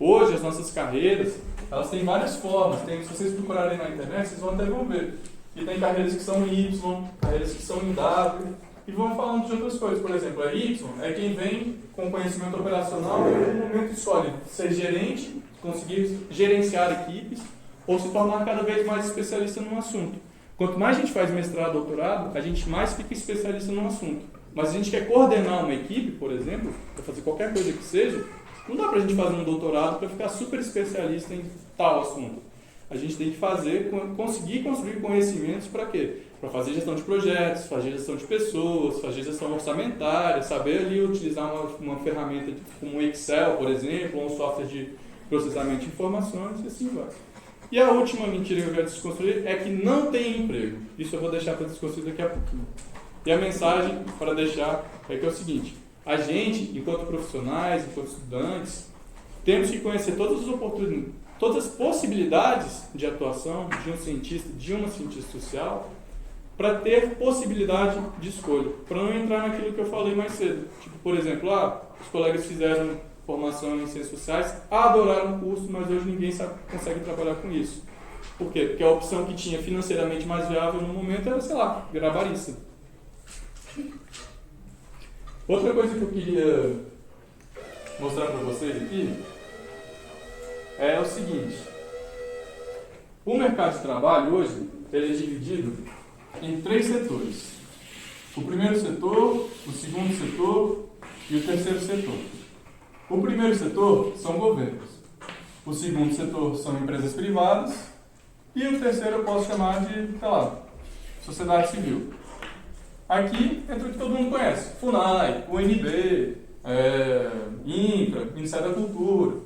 Hoje, as nossas carreiras, elas têm várias formas. Se vocês procurarem na internet, vocês vão até ver. E tem carreiras que são em Y, carreiras que são em W, e vão falando de outras coisas. Por exemplo, a Y é quem vem com conhecimento operacional e no momento escolhe ser gerente, conseguir gerenciar equipes, ou se tornar cada vez mais especialista num assunto. Quanto mais a gente faz mestrado, doutorado, a gente mais fica especialista num assunto. Mas se a gente quer coordenar uma equipe, por exemplo, para fazer qualquer coisa que seja, não dá para a gente fazer um doutorado para ficar super especialista em tal assunto. A gente tem que conseguir construir conhecimentos para quê? Para fazer gestão de projetos, fazer gestão de pessoas, fazer gestão orçamentária, saber ali utilizar uma ferramenta como o Excel, por exemplo, ou um software de processamento de informações, e assim vai. E a última mentira que eu quero desconstruir é que não tem emprego. Isso eu vou deixar para desconstruir daqui a pouquinho. E a mensagem para deixar é que é o seguinte: a gente, enquanto profissionais, enquanto estudantes, temos que conhecer todas as oportunidades, todas as possibilidades de atuação de um cientista, de uma cientista social, para ter possibilidade de escolha, para não entrar naquilo que eu falei mais cedo. Tipo, por exemplo, os colegas fizeram formação em ciências sociais, adoraram o curso, mas hoje ninguém consegue trabalhar com isso. Por quê? Porque a opção que tinha financeiramente mais viável no momento era, sei lá, virar barista. Outra coisa que eu queria mostrar para vocês aqui é o seguinte: o mercado de trabalho hoje ele é dividido em 3 setores. O primeiro setor, o segundo setor e o terceiro setor. O primeiro setor são governos. O segundo setor são empresas privadas. E o terceiro eu posso chamar de, sei lá, sociedade civil. Aqui entra o que todo mundo conhece: FUNAI, UNB, INCRA, Ministério da Cultura.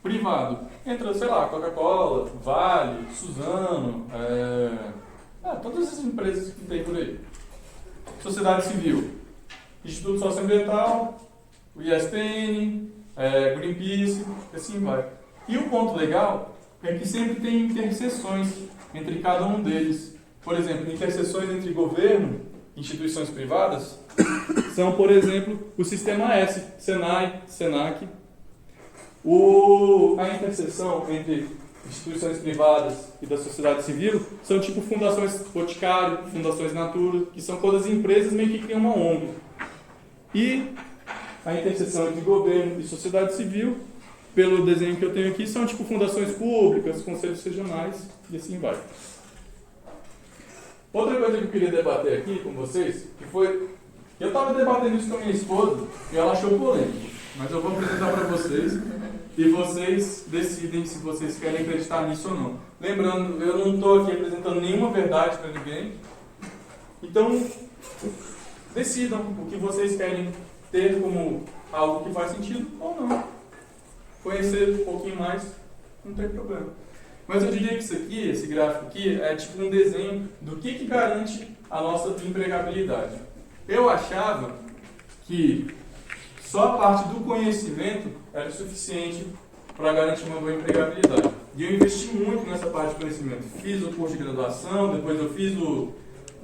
Privado entra, sei lá, Coca-Cola, Vale, Suzano, todas as empresas que tem por aí. Sociedade civil: Instituto Socioambiental, o ISPN, Greenpeace, assim vai. E o ponto legal é que sempre tem interseções entre cada um deles. Por exemplo, interseções entre governo e instituições privadas são, por exemplo, o Sistema S, Senai, Senac. A interseção entre instituições privadas e da sociedade civil são tipo fundações Boticário, fundações Natura, que são todas empresas meio que criam uma ONG. E a interseção entre governo e sociedade civil, pelo desenho que eu tenho aqui, são tipo fundações públicas, conselhos regionais e assim vai. Outra coisa que eu queria debater aqui com vocês, que foi... Eu estava debatendo isso com a minha esposa e ela achou polêmico, mas eu vou apresentar para vocês e vocês decidem se vocês querem acreditar nisso ou não. Lembrando, eu não estou aqui apresentando nenhuma verdade para ninguém, então decidam o que vocês querem ter como algo que faz sentido ou não. Conhecer um pouquinho mais, não tem problema. Mas eu diria que isso aqui, esse gráfico aqui, é tipo um desenho do que garante a nossa empregabilidade. Eu achava que só a parte do conhecimento era suficiente para garantir uma boa empregabilidade. E eu investi muito nessa parte de conhecimento. Fiz o curso de graduação, depois eu fiz o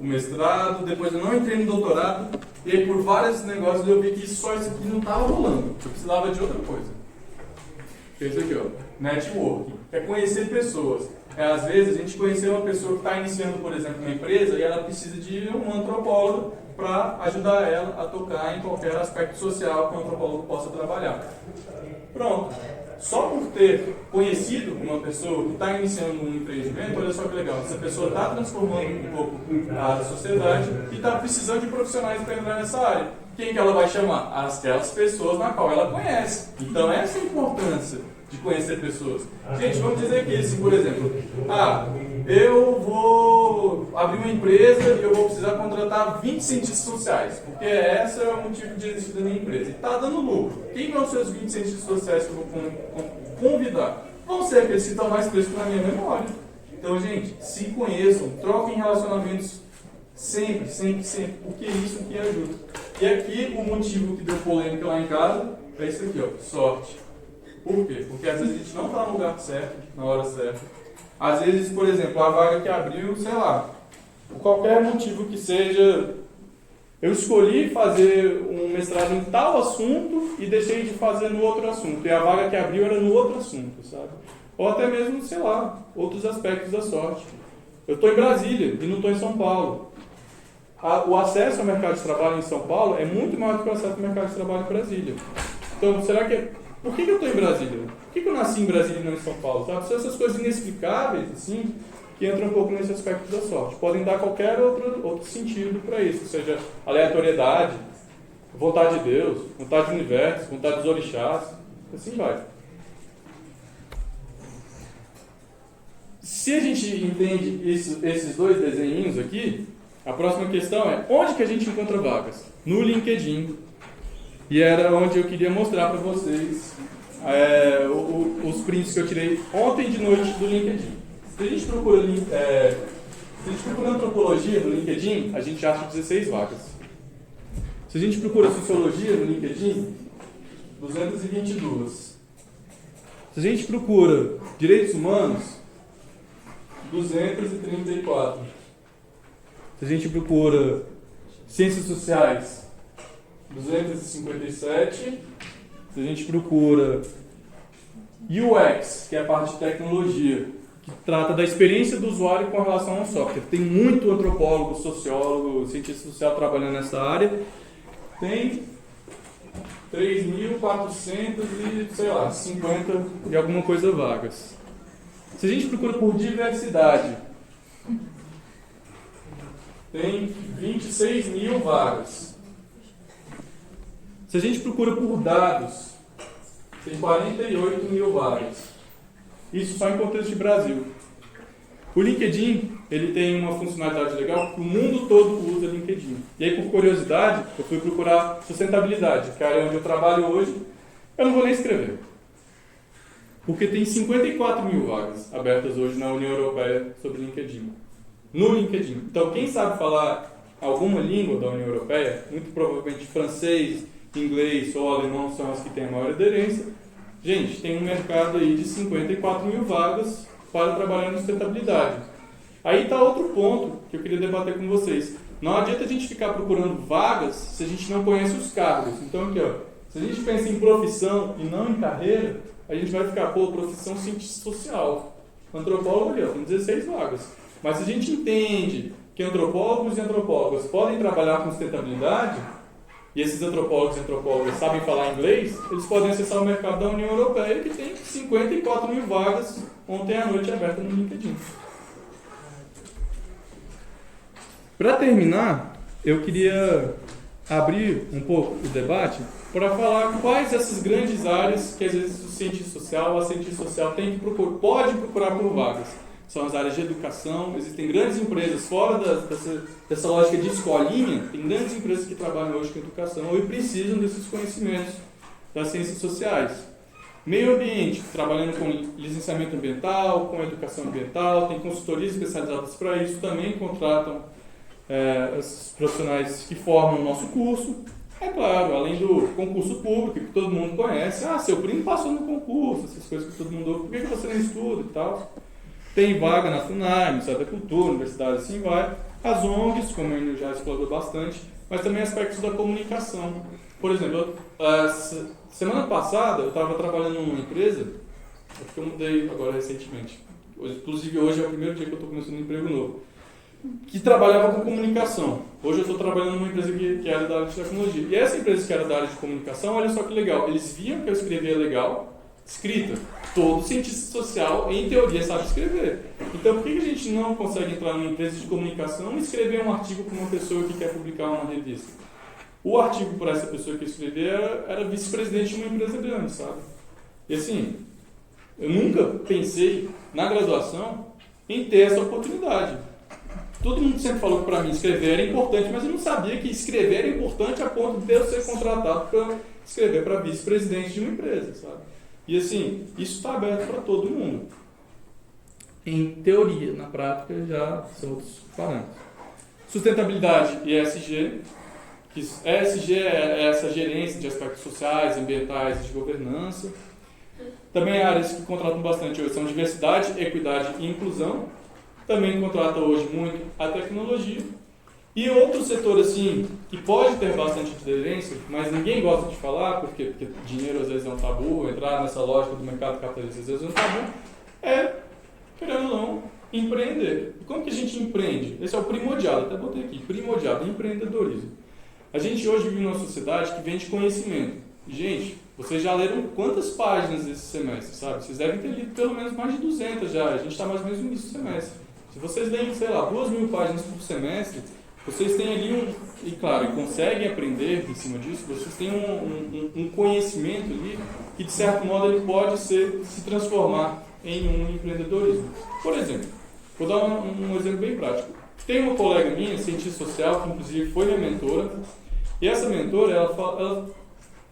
mestrado, depois eu não entrei no doutorado, e aí por vários negócios eu vi que só isso aqui não estava rolando. Eu precisava de outra coisa. Que é isso aqui, ó. Networking. É conhecer pessoas. Às vezes a gente conhecer uma pessoa que está iniciando, por exemplo, uma empresa e ela precisa de um antropólogo para ajudar ela a tocar em qualquer aspecto social que o antropólogo possa trabalhar. Pronto. Só por ter conhecido uma pessoa que está iniciando um empreendimento, olha só que legal, essa pessoa está transformando um pouco a sociedade e está precisando de profissionais para entrar nessa área. Quem que ela vai chamar? Aquelas pessoas na qual ela conhece. Então essa é a importância de conhecer pessoas. Gente, vamos dizer aqui, assim, por exemplo, eu vou abrir uma empresa e eu vou precisar contratar 20 cientistas sociais, porque esse é o motivo de existir da minha empresa. E está dando lucro. Quem vão ser os 20 cientistas sociais que eu vou convidar? Vão ser aqueles que estão mais frescos na minha memória. Então, gente, se conheçam, troquem relacionamentos sempre, sempre, sempre, porque é isso que ajuda. E aqui o motivo que deu polêmica lá em casa é isso aqui, ó, sorte. Por quê? Porque às vezes a gente não está no lugar certo, na hora certa. Às vezes, por exemplo, a vaga que abriu, sei lá, por qualquer motivo que seja, eu escolhi fazer um mestrado em tal assunto e deixei de fazer no outro assunto. E a vaga que abriu era no outro assunto, sabe? Ou até mesmo, sei lá, outros aspectos da sorte. Eu estou em Brasília e não estou em São Paulo. O acesso ao mercado de trabalho em São Paulo é muito maior do que o acesso ao mercado de trabalho em Brasília. Então, será que por que eu estou em Brasília? Por que eu nasci em Brasília e não em São Paulo? Sabe? São essas coisas inexplicáveis, assim, que entram um pouco nesse aspecto da sorte. Podem dar qualquer outro sentido para isso, seja aleatoriedade, vontade de Deus, vontade do universo, vontade dos orixás, assim vai. Se a gente entende esses dois desenhinhos aqui, a próxima questão é: onde que a gente encontra vagas? No LinkedIn. E era onde eu queria mostrar para vocês os prints que eu tirei ontem de noite do LinkedIn. Se a gente procura antropologia no LinkedIn, a gente acha 16 vagas. Se a gente procura sociologia no LinkedIn, 222. Se a gente procura direitos humanos, 234. Se a gente procura ciências sociais, 257. Se a gente procura UX, que é a parte de tecnologia, que trata da experiência do usuário com relação ao software. Tem muito antropólogo, sociólogo, cientista social trabalhando nessa área. Tem 3.400 e, sei lá, 50 e alguma coisa vagas. Se a gente procura por diversidade, tem 26 mil vagas. Se a gente procura por dados, tem 48 mil vagas. Isso só em contexto de Brasil. O LinkedIn, ele tem uma funcionalidade legal que o mundo todo usa LinkedIn. E aí, por curiosidade, eu fui procurar sustentabilidade, que é a área onde eu trabalho hoje. Eu não vou nem escrever. Porque tem 54 mil vagas abertas hoje na União Europeia sobre LinkedIn. No LinkedIn. Então, quem sabe falar alguma língua da União Europeia, muito provavelmente francês, inglês ou alemão são as que têm a maior aderência. Gente, tem um mercado aí de 54 mil vagas para trabalhar na sustentabilidade. Aí está outro ponto que eu queria debater com vocês. Não adianta a gente ficar procurando vagas se a gente não conhece os cargos. Então aqui, ó, se a gente pensa em profissão e não em carreira, a gente vai ficar, profissão cientista social. Antropólogo ali, ó, tem 16 vagas. Mas se a gente entende que antropólogos e antropólogas podem trabalhar com sustentabilidade, e esses antropólogos e antropólogas sabem falar inglês, eles podem acessar o mercado da União Europeia, que tem 54 mil vagas ontem à noite abertas no LinkedIn. Para terminar, eu queria abrir um pouco o debate para falar quais essas grandes áreas que às vezes o cientista social ou a cientista social pode procurar por vagas. São as áreas de educação, existem grandes empresas fora dessa lógica de escolinha, tem grandes empresas que trabalham hoje com educação e precisam desses conhecimentos das ciências sociais. Meio ambiente, trabalhando com licenciamento ambiental, com educação ambiental, tem consultorias especializadas para isso, também contratam os profissionais que formam o nosso curso. É claro, além do concurso público, que todo mundo conhece, seu primo passou no concurso, essas coisas que todo mundo ouve, por que você não estuda e tal? Tem vaga na FUNAI, Ministério da Cultura, universidade, assim vai. As ONGs, como ele já explorou bastante, mas também aspectos da comunicação. Por exemplo, semana passada eu estava trabalhando numa empresa, acho que eu mudei agora recentemente, inclusive hoje é o primeiro dia que eu estou começando um emprego novo, que trabalhava com comunicação. Hoje eu estou trabalhando numa empresa que era da área de tecnologia. E essa empresa que era da área de comunicação, olha só que legal, eles viam que eu escrevia legal, escrita. Todo cientista social, em teoria, sabe escrever. Então, por que a gente não consegue entrar numa empresa de comunicação e escrever um artigo para uma pessoa que quer publicar uma revista? O artigo para essa pessoa que escrever era vice-presidente de uma empresa grande, sabe? E assim, eu nunca pensei, na graduação, em ter essa oportunidade. Todo mundo sempre falou que para mim escrever era importante, mas eu não sabia que escrever era importante a ponto de eu ser contratado para escrever para vice-presidente de uma empresa, sabe? E assim, isso está aberto para todo mundo. Em teoria, na prática já são outros parâmetros. Sustentabilidade e ESG. Que ESG é essa gerência de aspectos sociais, ambientais e de governança. Também áreas que contratam bastante hoje são diversidade, equidade e inclusão. Também contrata hoje muito a tecnologia. E outro setor, assim, que pode ter bastante aderência, mas ninguém gosta de falar, porque dinheiro às vezes é um tabu, entrar nessa lógica do mercado capitalista às vezes é um tabu, querendo ou não, empreender. E como que a gente empreende? Esse é o primordial, até botei aqui, primordial, empreendedorismo. A gente hoje vive numa sociedade que vende conhecimento. Gente, vocês já leram quantas páginas desse semestre, sabe? Vocês devem ter lido pelo menos mais de 200 já, a gente está mais ou menos no início do semestre. Se vocês leem, sei lá, 2.000 páginas por semestre, vocês têm ali e claro, conseguem aprender em cima disso, vocês têm um conhecimento ali que, de certo modo, ele pode se transformar em um empreendedorismo. Por exemplo, vou dar um exemplo bem prático. Tem uma colega minha, cientista social, que inclusive foi minha mentora, e essa mentora,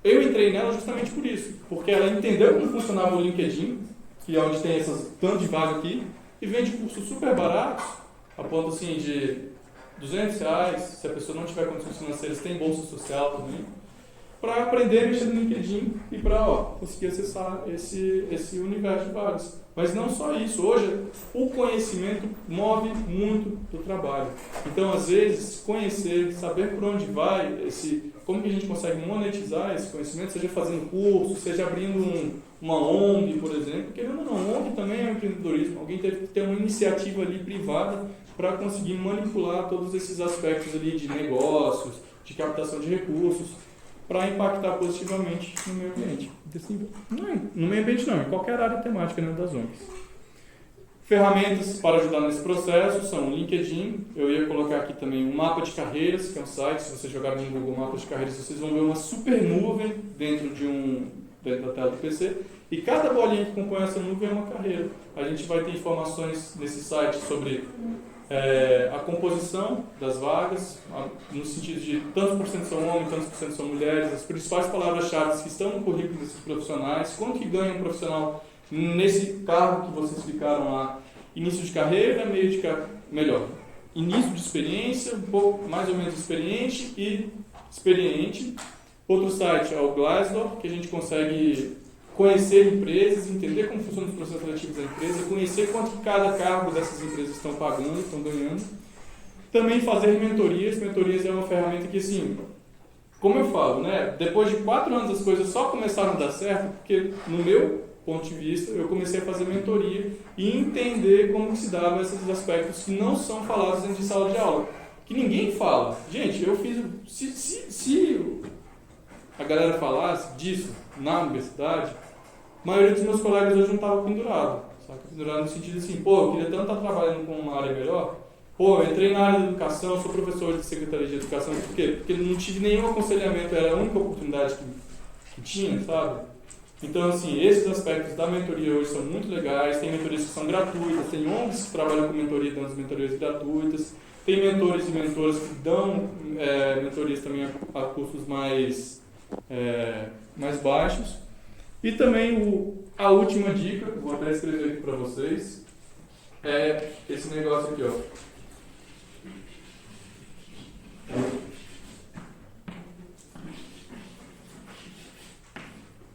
eu entrei nela justamente por isso, porque ela entendeu como funcionava o LinkedIn, que é onde tem essas tanto de vaga aqui, e vende cursos super baratos, a ponto assim de R$200, se a pessoa não tiver condições financeiras, tem bolsa social também, para aprender a mexer no LinkedIn e para conseguir acessar esse universo de vagas. Mas não só isso, hoje o conhecimento move muito do trabalho. Então, às vezes, conhecer, saber por onde vai, como que a gente consegue monetizar esse conhecimento, seja fazendo curso, seja abrindo uma ONG, por exemplo, querendo ou não, ONG também é um empreendedorismo, alguém teve que ter uma iniciativa ali privada para conseguir manipular todos esses aspectos ali de negócios, de captação de recursos, para impactar positivamente no meio ambiente. No meio ambiente não, em qualquer área temática, né, das ONGs. Ferramentas para ajudar nesse processo são o LinkedIn, eu ia colocar aqui também um mapa de carreiras, que é um site, se vocês jogarem no Google Mapa de Carreiras, vocês vão ver uma super nuvem dentro da tela do PC, e cada bolinha que compõe essa nuvem é uma carreira. A gente vai ter informações nesse site sobre a composição das vagas, no sentido de tantos por cento são homens, tantos por cento são mulheres, as principais palavras-chave que estão no currículo desses profissionais, quanto que ganha um profissional nesse cargo que vocês ficaram lá, início de carreira, meio de carreira, melhor, início de experiência, um pouco mais ou menos experiente e experiente. Outro site é o Glassdoor, que a gente consegue conhecer empresas, entender como funcionam os processos seletivos da empresa, conhecer quanto que cada cargo dessas empresas estão pagando, estão ganhando. Também fazer mentorias. Mentorias é uma ferramenta que, assim, como eu falo, né, depois de 4 anos as coisas só começaram a dar certo, porque no meu ponto de vista, eu comecei a fazer mentoria e entender como se dava esses aspectos que não são falados dentro de sala de aula. Que ninguém fala. Gente, eu fiz... Se a galera falasse disso na universidade, a maioria dos meus colegas hoje não estava pendurado. Sabe? Pendurado no sentido assim, eu queria tanto estar trabalhando com uma área melhor. Eu entrei na área da educação, sou professor de Secretaria de Educação. Por quê? Porque não tive nenhum aconselhamento, era a única oportunidade que tinha, sabe? Então, assim, esses aspectos da mentoria hoje são muito legais. Tem mentorias que são gratuitas, tem ONGs que trabalham com mentoria, dando as mentorias gratuitas. Tem mentores e mentoras que dão mentorias também a custos mais baixos. E também a última dica, vou até escrever aqui para vocês, é esse negócio aqui,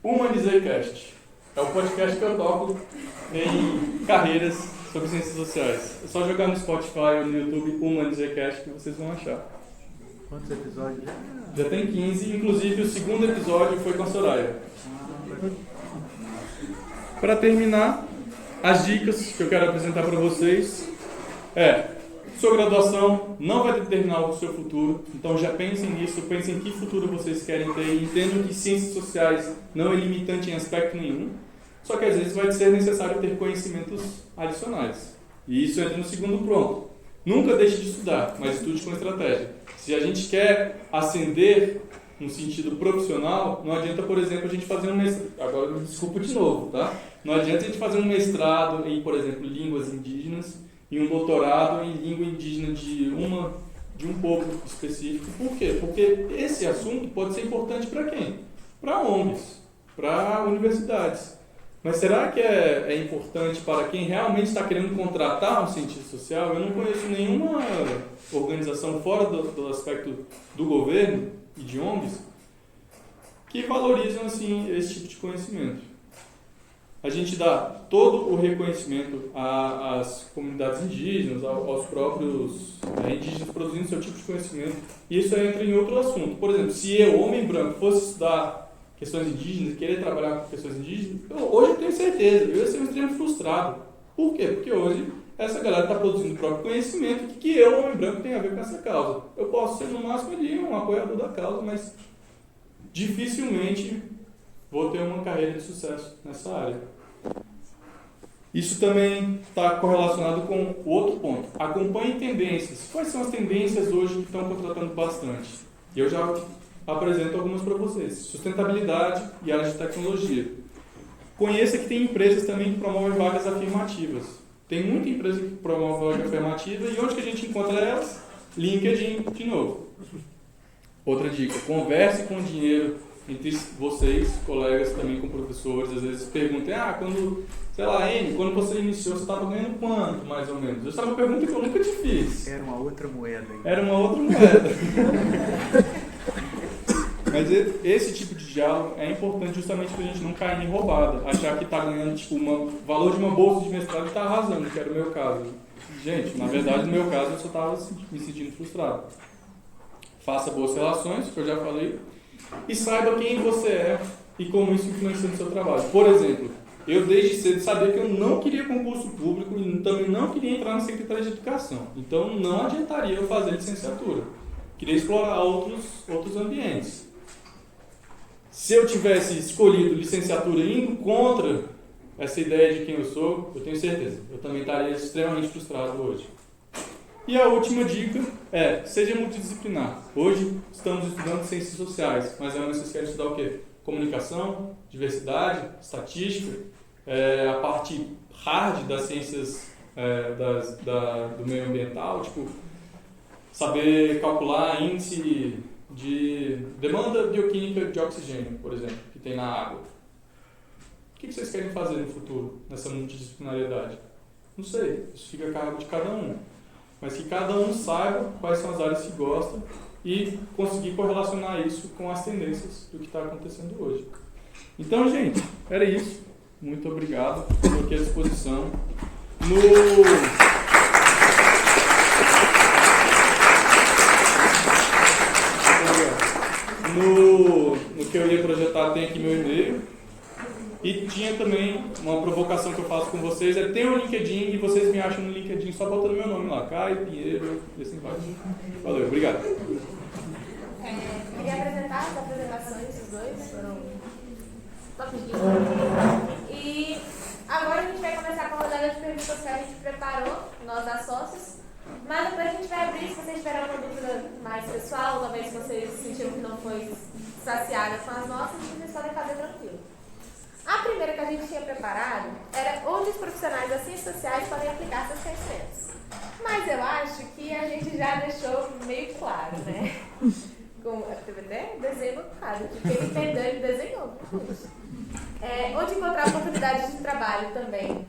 Humanizecast. É o podcast que eu toco em carreiras sobre ciências sociais. É só jogar no Spotify ou no YouTube Humanizecast que vocês vão achar. Quantos episódios já? Já tem 15, inclusive o segundo episódio foi com a Soraya. Para terminar, as dicas que eu quero apresentar para vocês sua graduação não vai determinar o seu futuro, então já pensem nisso, pensem em que futuro vocês querem ter e entendam que ciências sociais não é limitante em aspecto nenhum, só que às vezes vai ser necessário ter conhecimentos adicionais. E isso entra no segundo ponto. Nunca deixe de estudar, mas estude com estratégia. Se a gente quer ascender no sentido profissional, não adianta, por exemplo, a gente fazer um mestrado. Agora eu me desculpo de novo, tá? Não adianta a gente fazer um mestrado em, por exemplo, línguas indígenas e um doutorado em língua indígena de um povo específico. Por quê? Porque esse assunto pode ser importante para quem? Para ONGs, para universidades. Mas será que é importante para quem realmente está querendo contratar um cientista social? Eu não conheço nenhuma organização fora do aspecto do governo e de ONGs que valorizam assim, esse tipo de conhecimento. A gente dá todo o reconhecimento às comunidades indígenas, aos próprios indígenas produzindo seu tipo de conhecimento. E isso entra em outro assunto. Por exemplo, se eu, homem branco, fosse estudar questões indígenas e querer trabalhar com questões indígenas, hoje eu tenho certeza, eu ia ser um extremo frustrado. Por quê? Porque hoje essa galera está produzindo o próprio conhecimento. O que eu, homem branco, tenho a ver com essa causa? Eu posso ser, no máximo, ali um apoiador da causa, mas dificilmente vou ter uma carreira de sucesso nessa área. Isso também está correlacionado com o outro ponto. Acompanhe tendências. Quais são as tendências hoje que estão contratando bastante? Eu já apresento algumas para vocês. Sustentabilidade e área de tecnologia. Conheça que tem empresas também que promovem vagas afirmativas. Tem muita empresa que promove vaga afirmativa e onde que a gente encontra elas? LinkedIn, de novo. Outra dica, converse com o dinheiro entre vocês, colegas também com professores. Às vezes perguntem, quando você iniciou, você estava ganhando quanto, mais ou menos? Essa é uma pergunta que eu nunca te fiz. Era uma outra moeda. Era uma outra moeda. Mas esse tipo de diálogo é importante justamente para a gente não cair em roubada. Achar que está ganhando o valor de uma bolsa de mestrado e está arrasando, que era o meu caso. Gente, na verdade, no meu caso, eu só estava me sentindo frustrado. Faça boas relações, que eu já falei, e saiba quem você é e como isso influencia no seu trabalho. Por exemplo, eu desde cedo sabia que eu não queria concurso público e também não queria entrar na Secretaria de Educação. Então, não adiantaria eu fazer licenciatura. Queria explorar outros ambientes. Se eu tivesse escolhido licenciatura indo contra essa ideia de quem eu sou, eu tenho certeza, eu também estaria extremamente frustrado hoje. E a última dica seja multidisciplinar. Hoje estamos estudando ciências sociais, mas amanhã vocês querem estudar o quê? Comunicação, diversidade, estatística, a parte hard das ciências do meio ambiental, tipo, saber calcular índice de demanda bioquímica de oxigênio, por exemplo, que tem na água. O que vocês querem fazer no futuro, nessa multidisciplinariedade? Não sei, isso fica a cargo de cada um. Mas que cada um saiba quais são as áreas que gosta e conseguir correlacionar isso com as tendências do que está acontecendo hoje. Então, gente, era isso. Muito obrigado. Estou aqui à disposição. No que eu ia projetar tem aqui meu e-mail. E tinha também uma provocação que eu faço com vocês, tem o LinkedIn e vocês me acham no LinkedIn só botando meu nome lá, Caio Pinheiro, e assim vai. Valeu, obrigado. Queria apresentar as apresentações dos dois, foram top. E agora a gente vai começar com a rodada de perguntas que a gente preparou, nós da Sócios. Mas depois a gente vai abrir, se vocês tiverem alguma dúvida mais pessoal, talvez vocês sentiram que não foi saciada com as nossas, vocês podem fazer tranquilo. A primeira que a gente tinha preparado era onde os profissionais das ciências sociais podem aplicar seus conhecimentos. Mas eu acho que a gente já deixou meio claro, né? Teve até desenho claro, que quem entendeu, ele desenhou. Onde encontrar oportunidades de trabalho também.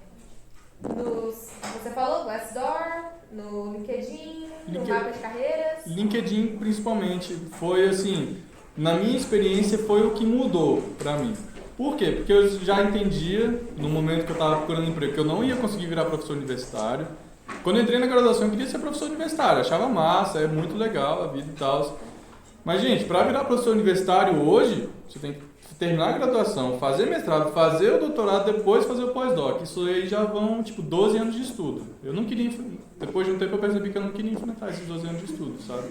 Você falou, Glassdoor, no LinkedIn, no mapa de carreiras. LinkedIn, principalmente, foi assim, na minha experiência, foi o que mudou para mim. Por quê? Porque eu já entendia, no momento que eu estava procurando emprego, que eu não ia conseguir virar professor universitário. Quando eu entrei na graduação, eu queria ser professor universitário, achava massa, é muito legal a vida e tal. Mas, gente, para virar professor universitário hoje, você tem que terminar a graduação, fazer mestrado, fazer o doutorado, depois fazer o pós-doc. Isso aí já vão, 12 anos de estudo. Eu não queria, depois de um tempo eu percebi que eu não queria enfrentar esses 12 anos de estudo, sabe?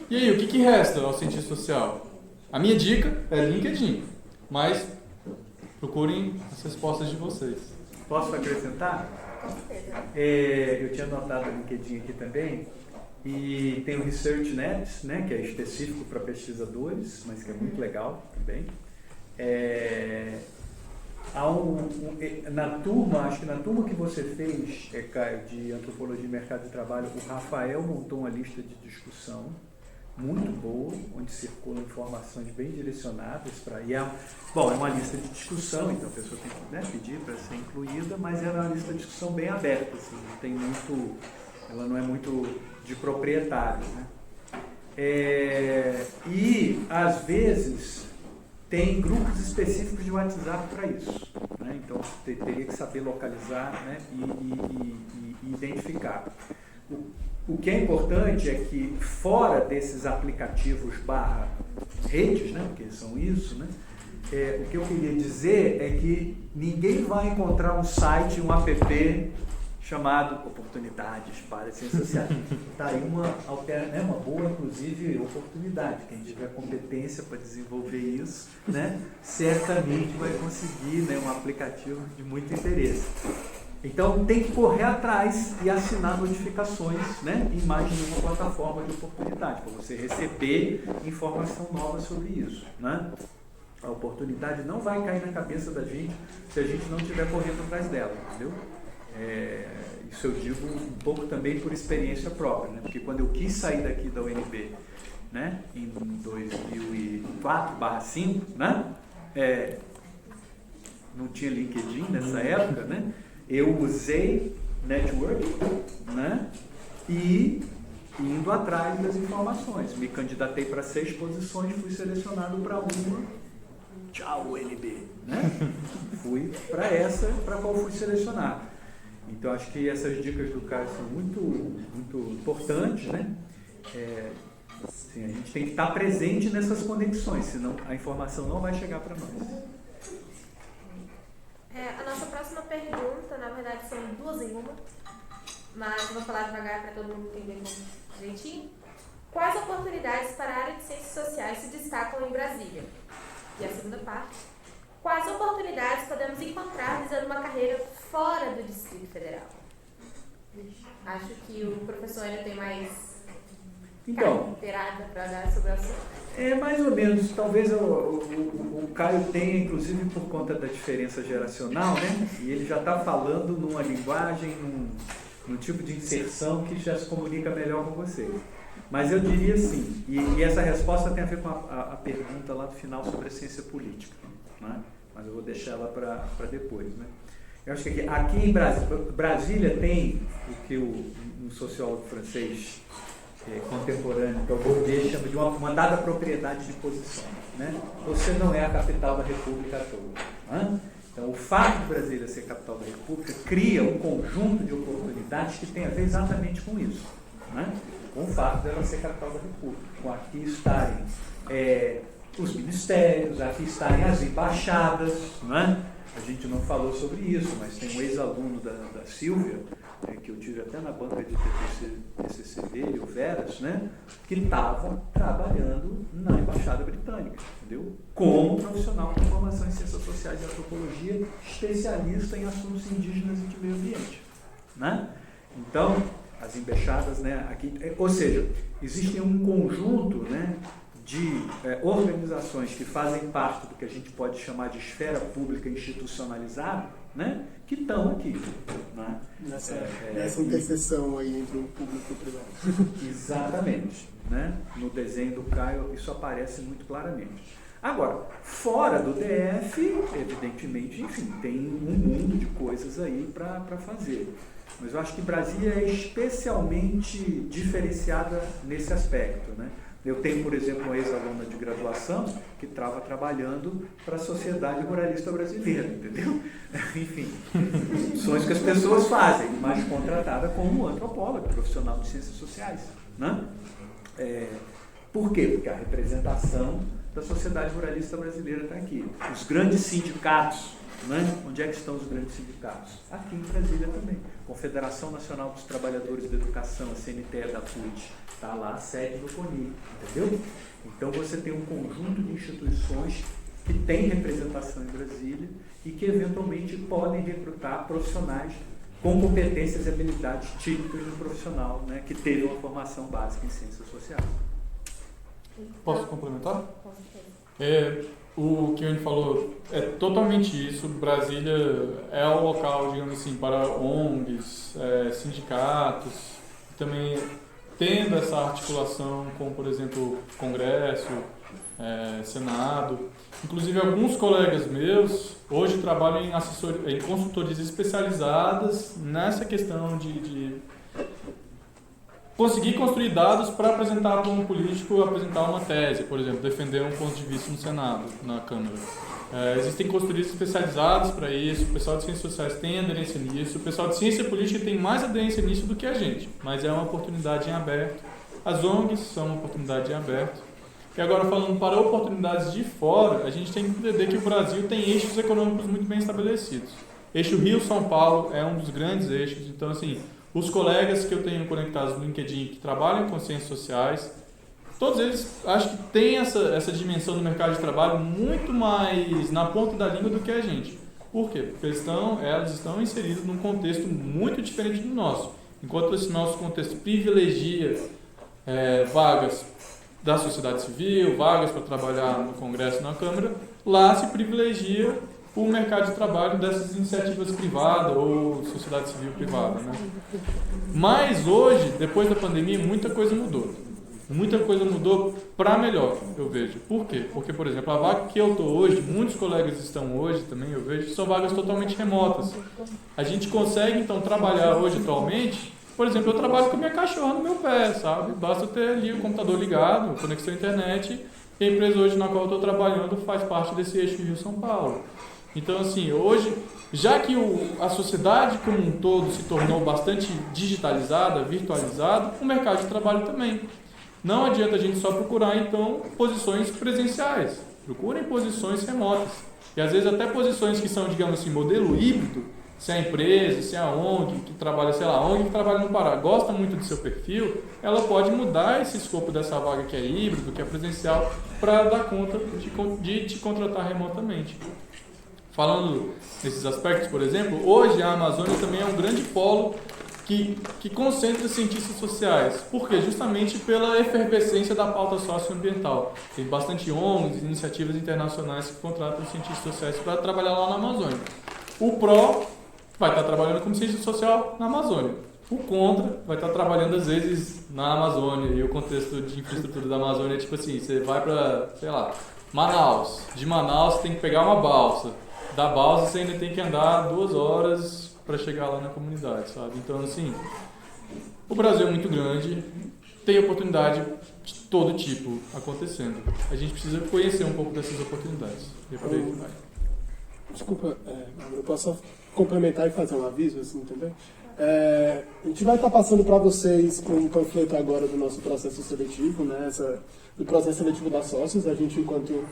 E aí, o que resta ao cientista social? A minha dica é LinkedIn, mas procurem as respostas de vocês. Posso acrescentar? Com certeza. Eu tinha anotado o LinkedIn aqui também, e tem o ResearchNet, né, que é específico para pesquisadores, mas que é muito legal também. Na turma, acho que na turma que você fez, Caio, de Antropologia e Mercado de Trabalho, o Rafael montou uma lista de discussão muito boa, onde circulam informações bem direcionadas para... é uma lista de discussão, então a pessoa tem que, né, pedir para ser incluída, mas ela é uma lista de discussão bem aberta, assim, ela não é muito de proprietário, né? E, às vezes, tem grupos específicos de WhatsApp para isso, né? Então, você teria que saber localizar, né, e identificar. O que é importante é que, fora desses aplicativos /redes, né, porque são isso, né, o que eu queria dizer é que ninguém vai encontrar um site, um app chamado Oportunidades para Ciências Sociais. Está aí uma boa, inclusive, oportunidade. Quem tiver competência para desenvolver isso, né, certamente vai conseguir, né, um aplicativo de muito interesse. Então, tem que correr atrás e assinar notificações, né, em mais de uma plataforma de oportunidade, para você receber informação nova sobre isso, né? A oportunidade não vai cair na cabeça da gente se a gente não estiver correndo atrás dela, entendeu? Isso eu digo um pouco também por experiência própria, né? Porque quando eu quis sair daqui da UNB, né, em 2004/5, né, não tinha LinkedIn nessa época, né? Eu usei network, né, e indo atrás das informações. Me candidatei para 6 posições, fui selecionado para uma. Tchau, UNB, né? Fui para essa para qual fui selecionado. Então, acho que essas dicas do Caio são muito, muito importantes, né? Assim, a gente tem que estar presente nessas conexões, senão a informação não vai chegar para nós. A nossa próxima pergunta, na verdade, são 2 em uma, mas eu vou falar devagar para todo mundo entender direitinho. Quais oportunidades para a área de ciências sociais se destacam em Brasília? E a segunda parte, quais oportunidades podemos encontrar realizando uma carreira fora do Distrito Federal? Acho que o professor ainda tem mais carteirada para dar sobre o assunto. Mais ou menos. Talvez o Caio tenha, inclusive por conta da diferença geracional, né? E ele já está falando numa linguagem, num tipo de inserção que já se comunica melhor com vocês. Mas eu diria sim, e essa resposta tem a ver com a pergunta lá do final sobre a ciência política, né? Mas eu vou deixar ela para depois, né? Eu acho que aqui em Brasília tem o que um sociólogo francês contemporâneo, que é o Bourdieu, chama de uma dada propriedade de posição, né? Você não é a capital da República à toa, né? Então, o fato de Brasília ser capital da República cria um conjunto de oportunidades que tem a ver exatamente com isso, né? Com o fato dela ser capital da República, com aqui estarem os ministérios, aqui estarem as embaixadas, né? A gente não falou sobre isso, mas tem um ex-aluno da Silvia, que eu tive até na banca de TCC dele, o Veras, né, que estava trabalhando na Embaixada Britânica, entendeu? Como profissional de formação em Ciências Sociais e Antropologia, especialista em assuntos indígenas e de meio ambiente, né? Então, as embaixadas, né, aqui, ou seja, existe um conjunto, né, de organizações que fazem parte do que a gente pode chamar de esfera pública institucionalizada, né, que estão aqui, né? Nessa interseção aí entre o público e o privado. Exatamente, né? No desenho do Caio isso aparece muito claramente. Agora, fora do DF, evidentemente, enfim, tem um mundo de coisas aí para fazer. Mas eu acho que Brasília é especialmente diferenciada nesse aspecto, né? Eu tenho, por exemplo, uma ex-aluna de graduação que estava trabalhando para a Sociedade Ruralista Brasileira, entendeu? Enfim, sonhos que as pessoas fazem, mas contratada como antropóloga, profissional de ciências sociais, né? Por quê? Porque a representação da Sociedade Ruralista Brasileira está aqui. Os grandes sindicatos, né? Onde é que estão os grandes sindicatos? Aqui em Brasília também. Confederação Nacional dos Trabalhadores da Educação, a CNTE da FUD, está lá, a sede do CONI, entendeu? Então você tem um conjunto de instituições que têm representação em Brasília e que eventualmente podem recrutar profissionais com competências e habilidades típicas do profissional, né, que teve uma formação básica em ciências sociais. Posso complementar? O que a gente falou é totalmente isso. Brasília é o local, digamos assim, para ONGs, sindicatos, também tendo essa articulação com, por exemplo, Congresso, Senado. Inclusive, alguns colegas meus hoje trabalham em consultorias especializadas nessa questão de conseguir construir dados para apresentar para um político, apresentar uma tese, por exemplo, defender um ponto de vista no Senado, na Câmara. Existem consultorias especializadas para isso, o pessoal de ciências sociais tem aderência nisso, o pessoal de ciência política tem mais aderência nisso do que a gente, mas é uma oportunidade em aberto. As ONGs são uma oportunidade em aberto. E agora, falando para oportunidades de fora, a gente tem que entender que o Brasil tem eixos econômicos muito bem estabelecidos. Eixo Rio-São Paulo é um dos grandes eixos, então, assim, os colegas que eu tenho conectados no LinkedIn que trabalham com ciências sociais, todos eles acho que têm essa dimensão do mercado de trabalho muito mais na ponta da língua do que a gente. Por quê? Porque elas estão inseridas num contexto muito diferente do nosso. Enquanto esse nosso contexto privilegia vagas da sociedade civil, vagas para trabalhar no Congresso e na Câmara, lá se privilegia o mercado de trabalho dessas iniciativas privadas ou sociedade civil privada, né? Mas hoje, depois da pandemia, muita coisa mudou. Muita coisa mudou para melhor, eu vejo. Por quê? Porque, por exemplo, a vaga que eu estou hoje, muitos colegas estão hoje também, eu vejo, são vagas totalmente remotas. A gente consegue, então, trabalhar hoje, atualmente. Por exemplo, eu trabalho com a minha cachorra no meu pé, sabe? Basta ter ali o computador ligado, conexão à internet, e a empresa hoje na qual eu estou trabalhando faz parte desse eixo Rio-São Paulo. Então, assim, hoje, já que a sociedade como um todo se tornou bastante digitalizada, virtualizada, o mercado de trabalho também. Não adianta a gente só procurar, então, posições presenciais. Procurem posições remotas. E, às vezes, até posições que são, digamos assim, modelo híbrido, se a empresa, se a ONG que trabalha, sei lá, a ONG que trabalha no Pará gosta muito do seu perfil, ela pode mudar esse escopo dessa vaga que é híbrido, que é presencial, para dar conta de te contratar remotamente. Falando nesses aspectos, por exemplo, hoje a Amazônia também é um grande polo que concentra cientistas sociais. Por quê? Justamente pela efervescência da pauta socioambiental. Tem bastante ONGs, iniciativas internacionais que contratam cientistas sociais para trabalhar lá na Amazônia. O PRO vai estar trabalhando como ciência social na Amazônia. O Contra vai estar trabalhando, às vezes, na Amazônia. E o contexto de infraestrutura da Amazônia é tipo assim, você vai para, sei lá, Manaus. De Manaus você tem que pegar uma balsa. Da balsa você ainda tem que andar 2 horas para chegar lá na comunidade, sabe? Então, assim, o Brasil é muito grande, tem oportunidade de todo tipo acontecendo. A gente precisa conhecer um pouco dessas oportunidades. E por aí vai. Desculpa, eu posso complementar e fazer um aviso, assim, entendeu? A gente vai estar passando para vocês com um panfleto agora do nosso processo seletivo, né? Do processo seletivo das sócios. A gente, enquanto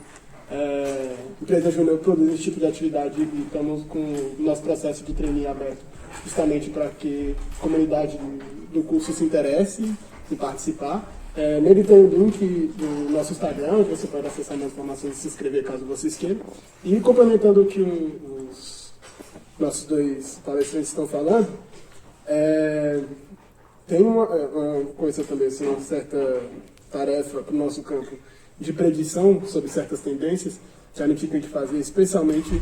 empresa júnior, produz esse tipo de atividade e estamos com o nosso processo de trainee aberto justamente para que a comunidade do curso se interesse em participar. Nele tem o link do nosso Instagram, onde você pode acessar mais informações e se inscrever caso vocês queiram. E complementando o que os nossos 2 palestrantes estão falando, tem uma coisa também, assim, uma certa tarefa para o nosso campo de predição sobre certas tendências que a gente tem que fazer, especialmente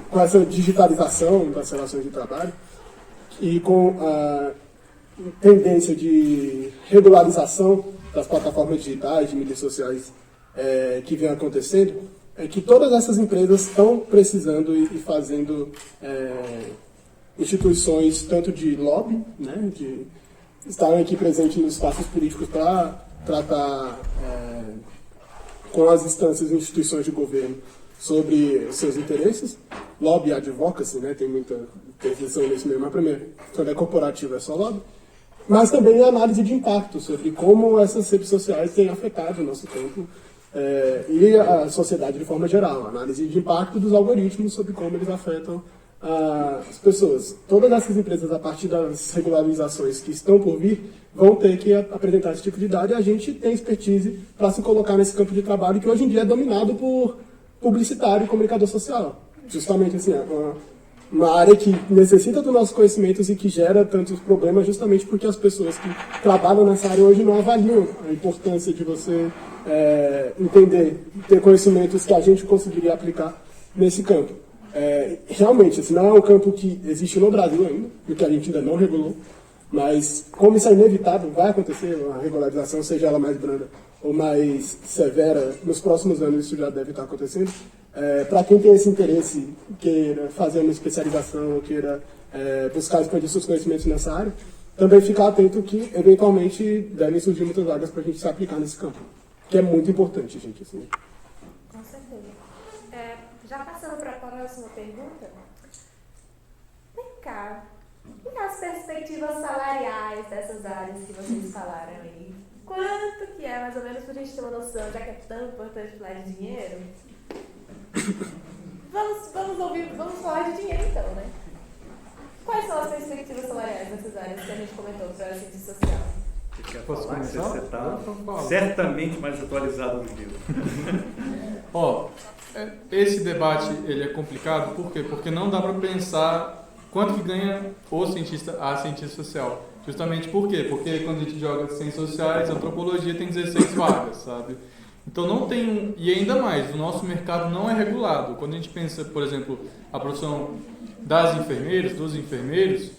com essa digitalização das relações de trabalho e com a tendência de regularização das plataformas digitais, de mídias sociais que vem acontecendo, é que todas essas empresas estão precisando e fazendo instituições tanto de lobby, né, de estarem aqui presentes nos espaços políticos para tratar com as instâncias e instituições de governo sobre seus interesses. Lobby e advocacy, né? Tem muita definição nesse meio, mas primeiro, quando é corporativo é só lobby. Mas também a análise de impacto sobre como essas redes sociais têm afetado o nosso campo e a sociedade de forma geral. A análise de impacto dos algoritmos sobre como eles afetam as pessoas. Todas essas empresas, a partir das regularizações que estão por vir, vão ter que apresentar esse tipo de dado, e a gente tem expertise para se colocar nesse campo de trabalho que hoje em dia é dominado por publicitário e comunicador social. Justamente assim, uma área que necessita dos nossos conhecimentos e que gera tantos problemas justamente porque as pessoas que trabalham nessa área hoje não avaliam a importância de você entender, ter conhecimentos que a gente conseguiria aplicar nesse campo. Realmente, assim, não é um campo que existe no Brasil ainda, e que a gente ainda não regulou, mas como isso é inevitável, vai acontecer uma regularização, seja ela mais branda ou mais severa, nos próximos anos isso já deve estar acontecendo. Para quem tem esse interesse, queira fazer uma especialização, ou queira buscar expandir seus conhecimentos nessa área, também ficar atento que, eventualmente, devem surgir muitas vagas para a gente se aplicar nesse campo, que é muito importante, gente. Assim. Com certeza. Já passando para a próxima pergunta, vem cá, e as perspectivas salariais dessas áreas que vocês falaram aí? Quanto que é, mais ou menos, para a gente ter uma noção, já que é tão importante falar de dinheiro? Vamos falar de dinheiro então, né? Quais são as perspectivas salariais dessas áreas que a gente comentou para a ciência social? Você quer Posso falar? começar? Você está Fala. certamente mais atualizado do que eu. Esse debate ele é complicado, por quê? Porque não dá para pensar quanto que ganha a cientista social. Justamente por quê? Porque quando a gente joga ciências sociais, a antropologia tem 16 vagas, sabe? Então não tem e ainda mais, o nosso mercado não é regulado. Quando a gente pensa, por exemplo, a profissão das enfermeiras, dos enfermeiros,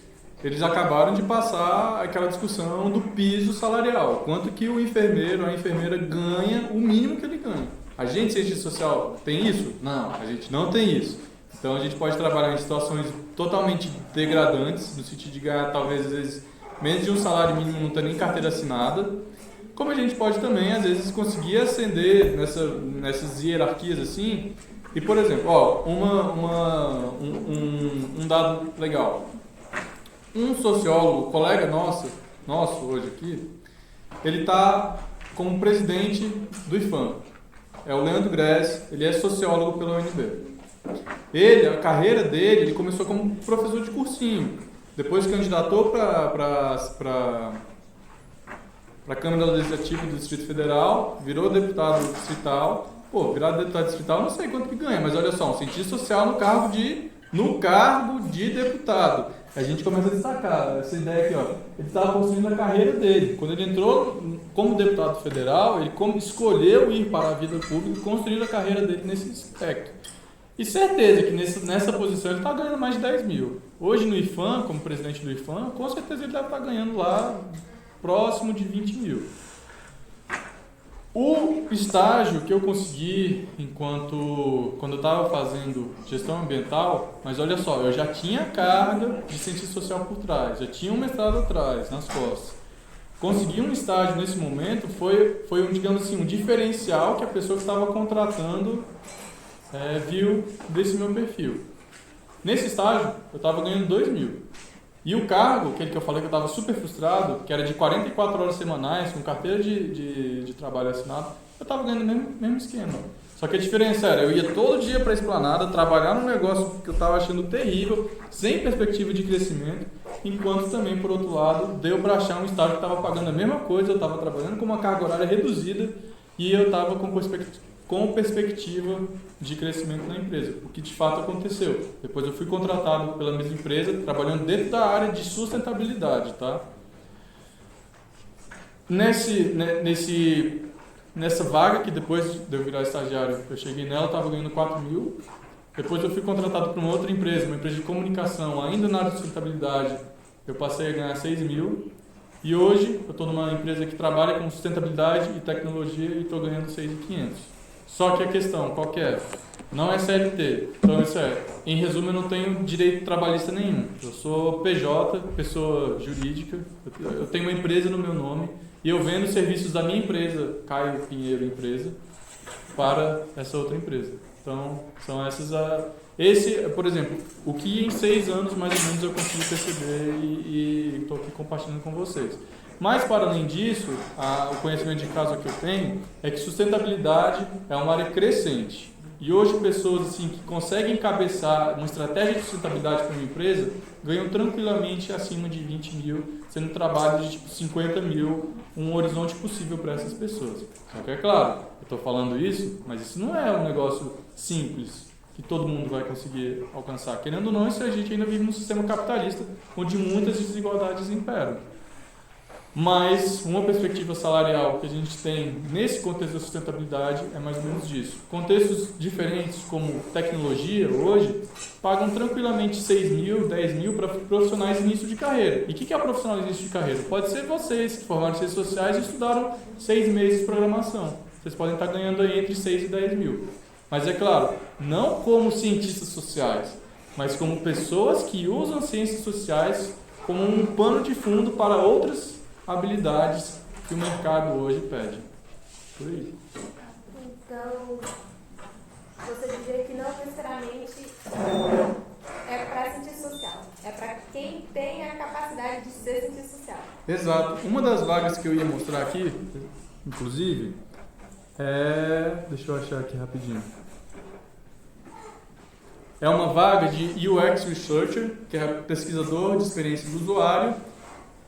eles acabaram de passar aquela discussão do piso salarial. Quanto que o enfermeiro, a enfermeira ganha, o mínimo que ele ganha. A gente, ciência social, tem isso? Não, a gente não tem isso. Então a gente pode trabalhar em situações totalmente degradantes, no sentido de ganhar talvez às vezes menos de um salário mínimo, não ter nem carteira assinada. Como a gente pode também, às vezes, conseguir ascender nessas hierarquias assim. E, por exemplo, um dado legal. Um sociólogo, colega nosso hoje aqui, ele está como presidente do IFAM. É o Leandro Gress, ele é sociólogo pela UNB. A carreira dele, ele começou como professor de cursinho. Depois candidatou para a Câmara Legislativa do Distrito Federal, virou deputado distrital. Virar deputado distrital, não sei quanto que ganha, mas olha só, um cientista social no cargo de deputado. A gente começa a destacar essa ideia aqui, ele estava construindo a carreira dele. Quando ele entrou como deputado federal, ele escolheu ir para a vida pública e construir a carreira dele nesse aspecto. E certeza que nessa posição ele está ganhando mais de 10 mil. Hoje no IFAM, como presidente do IFAM, com certeza ele deve estar ganhando lá próximo de 20 mil. O estágio que eu consegui quando eu estava fazendo gestão ambiental, mas olha só, eu já tinha carga de ciência social por trás, já tinha um mestrado atrás, nas costas. Conseguir um estágio nesse momento foi digamos assim, um diferencial que a pessoa que estava contratando viu desse meu perfil. Nesse estágio, eu estava ganhando 2 mil. E o cargo, aquele que eu falei que eu estava super frustrado, que era de 44 horas semanais, com carteira de trabalho assinado, eu estava ganhando o mesmo esquema. Só que a diferença era, eu ia todo dia para a Esplanada, trabalhar num negócio que eu estava achando terrível, sem perspectiva de crescimento, enquanto também, por outro lado, deu para achar um estágio que estava pagando a mesma coisa, eu estava trabalhando com uma carga horária reduzida e eu estava com perspectiva de crescimento na empresa, o que de fato aconteceu. Depois eu fui contratado pela mesma empresa, trabalhando dentro da área de sustentabilidade, tá? Nessa vaga, que depois de eu virar estagiário, eu cheguei nela, eu estava ganhando 4 mil. Depois eu fui contratado para uma outra empresa, uma empresa de comunicação, ainda na área de sustentabilidade, eu passei a ganhar 6 mil. E hoje eu estou numa empresa que trabalha com sustentabilidade e tecnologia e estou ganhando 6.500. Só que a questão, qual que é? Não é CLT. Então, isso é, em resumo, eu não tenho direito trabalhista nenhum. Eu sou PJ, pessoa jurídica, eu tenho uma empresa no meu nome e eu vendo serviços da minha empresa, Caio Pinheiro Empresa, para essa outra empresa. Então, são essas esse, por exemplo, o que em 6 anos mais ou menos eu consegui perceber e estou aqui compartilhando com vocês. Mas, para além disso, o conhecimento de caso que eu tenho é que sustentabilidade é uma área crescente. E hoje, pessoas assim, que conseguem encabeçar uma estratégia de sustentabilidade para uma empresa ganham tranquilamente acima de 20 mil, sendo trabalho de tipo 50 mil, um horizonte possível para essas pessoas. Só que é claro, eu estou falando isso, mas isso não é um negócio simples que todo mundo vai conseguir alcançar. Querendo ou não, isso a gente ainda vive num sistema capitalista onde muitas desigualdades imperam. Mas uma perspectiva salarial que a gente tem nesse contexto da sustentabilidade é mais ou menos disso. Contextos diferentes, como tecnologia, hoje, pagam tranquilamente 6 mil, 10 mil para profissionais de início de carreira. E o que é profissional de início de carreira? Pode ser vocês que formaram ciências sociais e estudaram 6 meses de programação. Vocês podem estar ganhando aí entre 6 e 10 mil. Mas é claro, não como cientistas sociais, mas como pessoas que usam ciências sociais como um pano de fundo para outras habilidades que o mercado hoje pede. Por aí. Então, você diria que não necessariamente é para cientista social, é para quem tem a capacidade de ser cientista social. Exato. Uma das vagas que eu ia mostrar aqui, inclusive, deixa eu achar aqui rapidinho. É uma vaga de UX Researcher, que é pesquisador de experiência do usuário.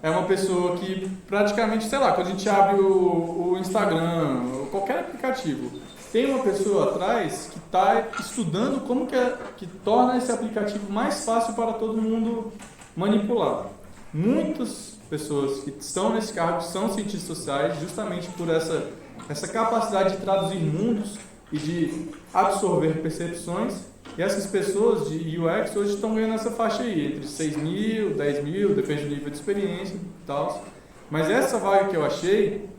É uma pessoa que praticamente, sei lá, quando a gente abre o Instagram, ou qualquer aplicativo, tem uma pessoa atrás que está estudando como que torna esse aplicativo mais fácil para todo mundo manipular. Muitas pessoas que estão nesse cargo são cientistas sociais, justamente por essa capacidade de traduzir mundos e de absorver percepções. E essas pessoas de UX hoje estão ganhando essa faixa aí, entre 6 mil, 10 mil, depende do nível de experiência e tal. Mas essa vaga que eu achei,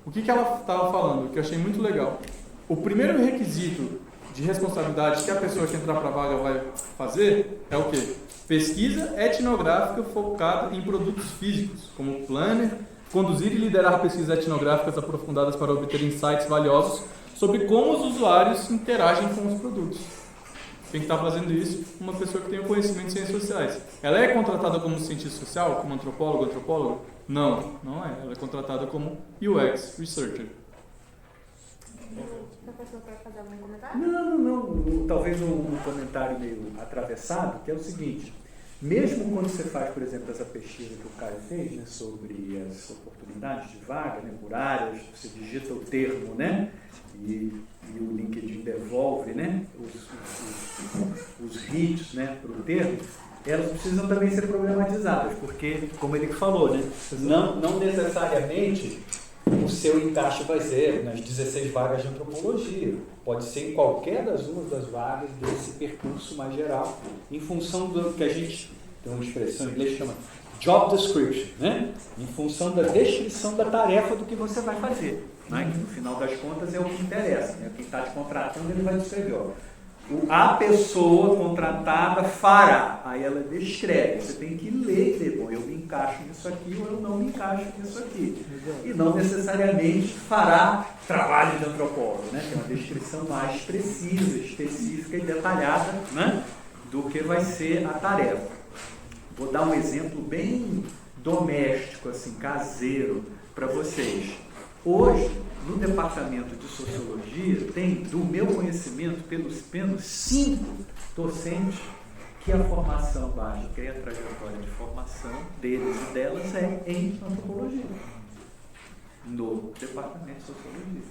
o que ela estava falando, que eu achei muito legal. O primeiro requisito de responsabilidade que a pessoa que entrar para a vaga vai fazer é o quê? Pesquisa etnográfica focada em produtos físicos, como planner, conduzir e liderar pesquisas etnográficas aprofundadas para obter insights valiosos sobre como os usuários interagem com os produtos. Quem está fazendo isso? Uma pessoa que tem o conhecimento de ciências sociais. Ela é contratada como cientista social, como antropóloga? Não, não é. Ela é contratada como UX Researcher. O professor quer fazer algum comentário? Não. Talvez um comentário meio atravessado, que é o seguinte. Mesmo quando você faz, por exemplo, essa pesquisa que o Caio fez, né, sobre as oportunidades de vaga, né, por áreas, você digita o termo, né, e o LinkedIn devolve, né, os hits, né, para o termo, elas precisam também ser problematizadas, porque, como ele falou, né, não necessariamente o seu encaixe vai ser nas 16 vagas de antropologia. Pode ser em qualquer das vagas desse percurso mais geral, em função do que a gente tem uma expressão em inglês que chama job description, né? Em função da descrição da tarefa do que você vai fazer, né? Que no final das contas é o que interessa, né? Quem está te contratando, ele vai descrever, ó, a pessoa contratada fará, aí ela descreve, você tem que ler e dizer, bom, eu me encaixo nisso aqui ou eu não me encaixo nisso aqui, e não necessariamente fará trabalho de antropólogo, né? Tem uma descrição mais precisa, específica e detalhada, né, do que vai ser a tarefa. Vou dar um exemplo bem doméstico, assim, caseiro, para vocês. Hoje, no departamento de sociologia, tem, do meu conhecimento, pelos menos 5 docentes que a formação básica e a trajetória de formação deles e delas é em antropologia, no departamento de sociologia.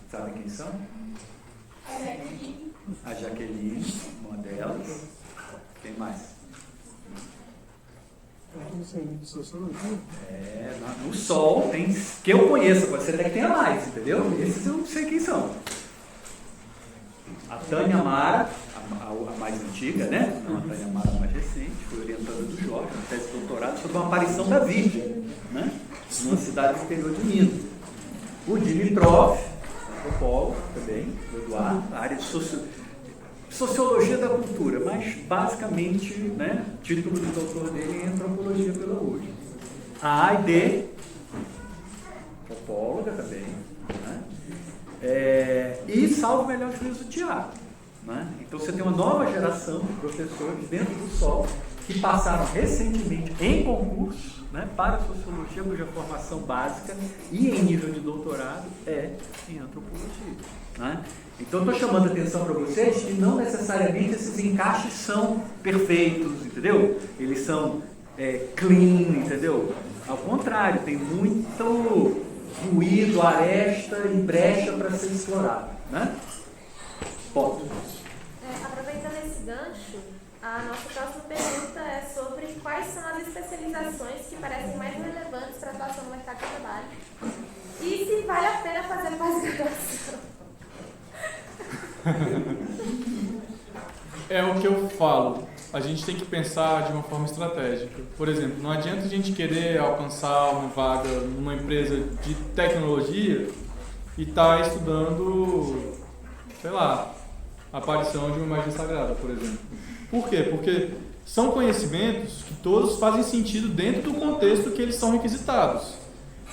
Sabem quem são? A Jaqueline, uma delas. Quem mais? No Sol tem que eu conheço, pode ser até que tenha mais, entendeu? Esses eu não sei quem são. A Tânia Mara, a mais antiga, né? Não, a Tânia Mara mais recente, foi orientada do Jorge, na tese de doutorado sobre uma aparição da Virgem, né? Numa cidade do interior de Minas. O Dimitrov, antropólogo também, do Eduardo, na área de sociologia da cultura, mas basicamente, né, o título do doutor dele é Antropologia pela USP. A Aide, antropóloga também, né? E, salvo o melhor juízo, o Tiago. Né? Então você tem uma nova geração de professores dentro do SOL que passaram recentemente em concurso, né, para a sociologia, cuja formação básica e em nível de doutorado é em antropologia. Né? Então eu estou chamando a atenção para vocês que não necessariamente esses encaixes são perfeitos, entendeu? Eles são clean, entendeu? Ao contrário, tem muito ruído, aresta e brecha para ser explorado. Né? Ponto. Aproveitando esse gancho, a nossa próxima pergunta é sobre quais são as especializações que parecem mais relevantes para a atuação no mercado de trabalho e se vale a pena fazer pós-graduação. É o que eu falo. A gente tem que pensar de uma forma estratégica. Por exemplo, não adianta a gente querer alcançar uma vaga numa empresa de tecnologia e estar estudando, sei lá, a aparição de uma imagem sagrada, por exemplo. Por quê? Porque são conhecimentos que todos fazem sentido dentro do contexto que eles são requisitados.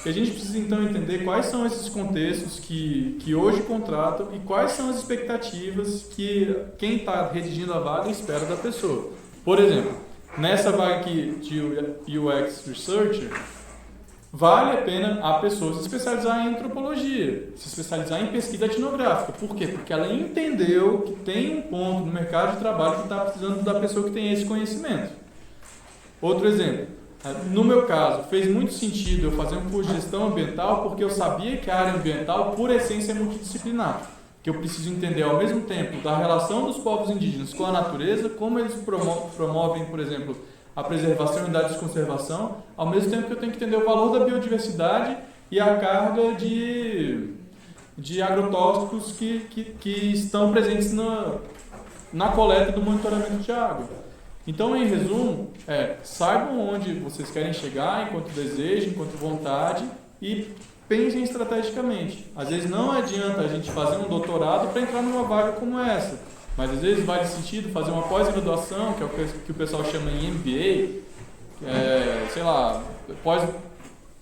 E a gente precisa então entender quais são esses contextos que hoje contratam e quais são as expectativas que quem está redigindo a vaga espera da pessoa. Por exemplo, nessa vaga aqui de UX Researcher, vale a pena a pessoa se especializar em antropologia, se especializar em pesquisa etnográfica. Por quê? Porque ela entendeu que tem um ponto no mercado de trabalho que está precisando da pessoa que tem esse conhecimento. Outro exemplo. No meu caso, fez muito sentido eu fazer um curso de gestão ambiental porque eu sabia que a área ambiental, por essência, é multidisciplinar. Que eu preciso entender, ao mesmo tempo, da relação dos povos indígenas com a natureza, como eles promovem, por exemplo, a preservação e unidades de conservação, ao mesmo tempo que eu tenho que entender o valor da biodiversidade e a carga de agrotóxicos que estão presentes na coleta do monitoramento de água. Então, em resumo, saibam onde vocês querem chegar enquanto desejo, enquanto vontade e pensem estrategicamente. Às vezes não adianta a gente fazer um doutorado para entrar numa vaga como essa, mas às vezes vale sentido fazer uma pós-graduação, que é o que o pessoal chama em MBA, sei lá,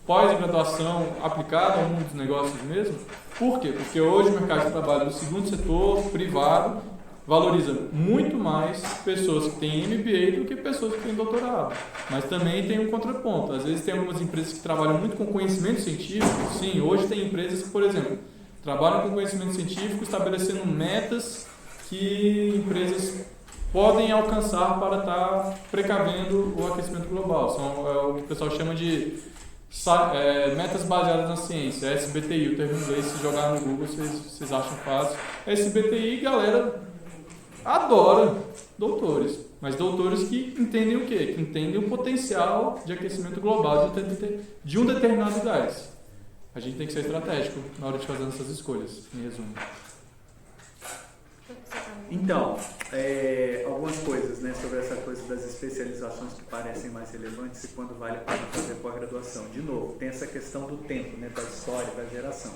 pós-graduação aplicada ao mundo dos negócios mesmo. Por quê? Porque hoje o mercado de trabalho do segundo setor privado valoriza muito mais pessoas que têm MBA do que pessoas que têm doutorado. Mas também tem um contraponto. Às vezes tem algumas empresas que trabalham muito com conhecimento científico. Sim, hoje tem empresas que, por exemplo, trabalham com conhecimento científico estabelecendo metas que empresas podem alcançar para estar precavendo o aquecimento global. São o que o pessoal chama de metas baseadas na ciência, SBTI, o termo em inglês, se jogar no Google vocês acham fácil. SBTI, galera, adora doutores, mas doutores que entendem o quê? Que entendem o potencial de aquecimento global de um determinado gás. A gente tem que ser estratégico na hora de fazer essas escolhas, em resumo. Então, algumas coisas, né, sobre essa coisa das especializações que parecem mais relevantes e quando vale a pena fazer pós-graduação. De novo, tem essa questão do tempo, né, da história, da geração.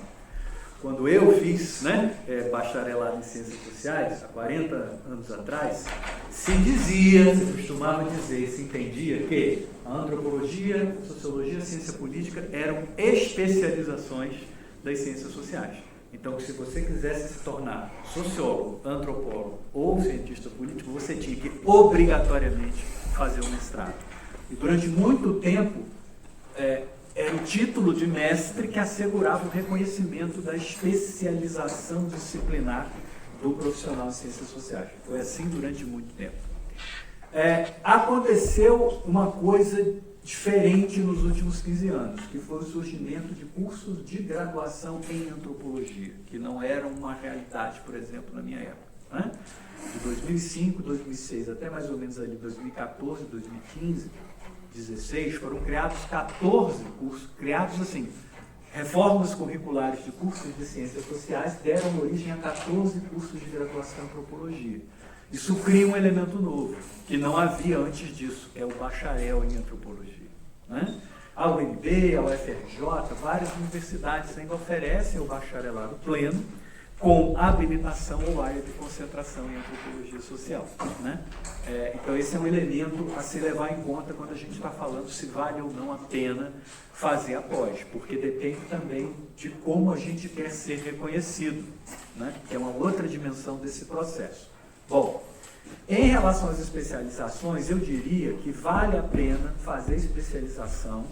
Quando eu fiz, né, bacharelado em Ciências Sociais, há 40 anos atrás, se costumava dizer, se entendia que a antropologia, a sociologia, a ciência política eram especializações das ciências sociais. Então, se você quisesse se tornar sociólogo, antropólogo ou cientista político, você tinha que obrigatoriamente fazer um mestrado. E durante muito tempo, era o título de mestre que assegurava o reconhecimento da especialização disciplinar do profissional de ciências sociais. Foi assim durante muito tempo. Aconteceu uma coisa diferente nos últimos 15 anos, que foi o surgimento de cursos de graduação em antropologia, que não eram uma realidade, por exemplo, na minha época. Né? De 2005, 2006, até mais ou menos ali 2014, 2015, 2016, foram criados 14 cursos, criados assim, reformas curriculares de cursos de ciências sociais deram origem a 14 cursos de graduação em antropologia. Isso cria um elemento novo, que não havia antes disso, é o bacharel em antropologia. Né? A UNB, a UFRJ, várias universidades ainda oferecem o bacharelado pleno com habilitação ou área de concentração em antropologia social, né? Então esse é um elemento a se levar em conta quando a gente está falando se vale ou não a pena fazer a pós, porque depende também de como a gente quer ser reconhecido, né? Que é uma outra dimensão desse processo. Bom, em relação às especializações, eu diria que vale a pena fazer especialização,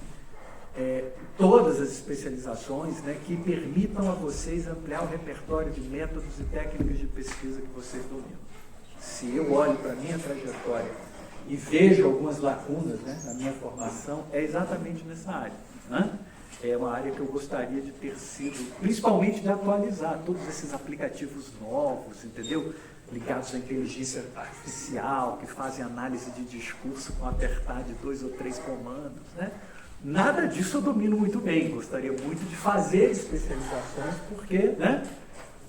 todas as especializações, né, que permitam a vocês ampliar o repertório de métodos e técnicas de pesquisa que vocês dominam. Se eu olho para a minha trajetória e vejo algumas lacunas, né, na minha formação, é exatamente nessa área, né? É uma área que eu gostaria de ter sido, principalmente de atualizar todos esses aplicativos novos, entendeu? Ligados à inteligência artificial, que fazem análise de discurso com apertar de 2 ou 3 comandos, né? Nada disso eu domino muito bem, gostaria muito de fazer especializações, porque, né,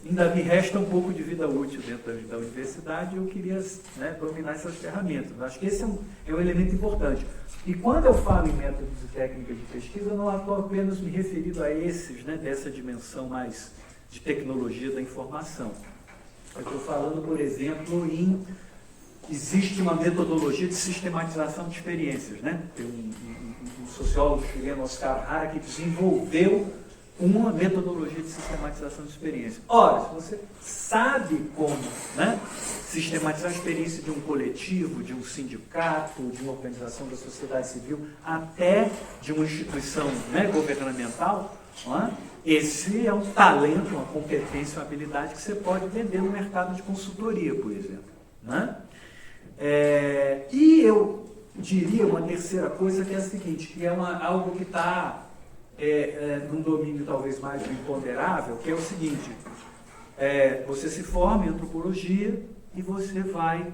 ainda me resta um pouco de vida útil dentro da universidade e eu queria, né, dominar essas ferramentas. Eu acho que esse é um elemento importante. E quando eu falo em métodos e técnicas de pesquisa, eu não estou apenas me referindo a esses, né, dessa dimensão mais de tecnologia da informação. Eu estou falando, por exemplo, existe uma metodologia de sistematização de experiências, né? Tem um sociólogo chileno, Oscar Hara, que desenvolveu uma metodologia de sistematização de experiências. Ora, se você sabe como, né, sistematizar a experiência de um coletivo, de um sindicato, de uma organização da sociedade civil, até de uma instituição, né, governamental, não é? Esse é um talento, uma competência, uma habilidade que você pode vender no mercado de consultoria, por exemplo, né? E eu diria uma terceira coisa, que é a seguinte, que é algo que está num domínio talvez mais do imponderável, que é o seguinte, você se forma em antropologia e você vai,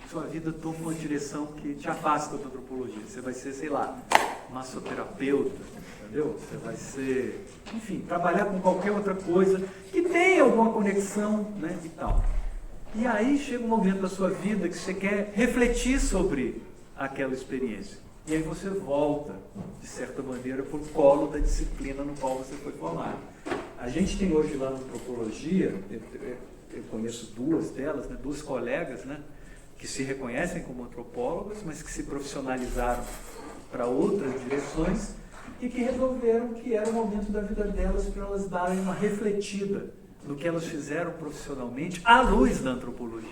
sua vida toma uma direção que te afasta da antropologia, você vai ser, sei lá, massoterapeuta, entendeu? Você vai ser, enfim, trabalhar com qualquer outra coisa que tenha alguma conexão, né, e tal. E aí chega um momento da sua vida que você quer refletir sobre aquela experiência. E aí você volta, de certa maneira, para o colo da disciplina no qual você foi formado. A gente tem hoje lá na antropologia, eu conheço duas delas, né, duas colegas, né, que se reconhecem como antropólogas, mas que se profissionalizaram para outras direções e que resolveram que era o momento da vida delas para elas darem uma refletida no que elas fizeram profissionalmente à luz da antropologia,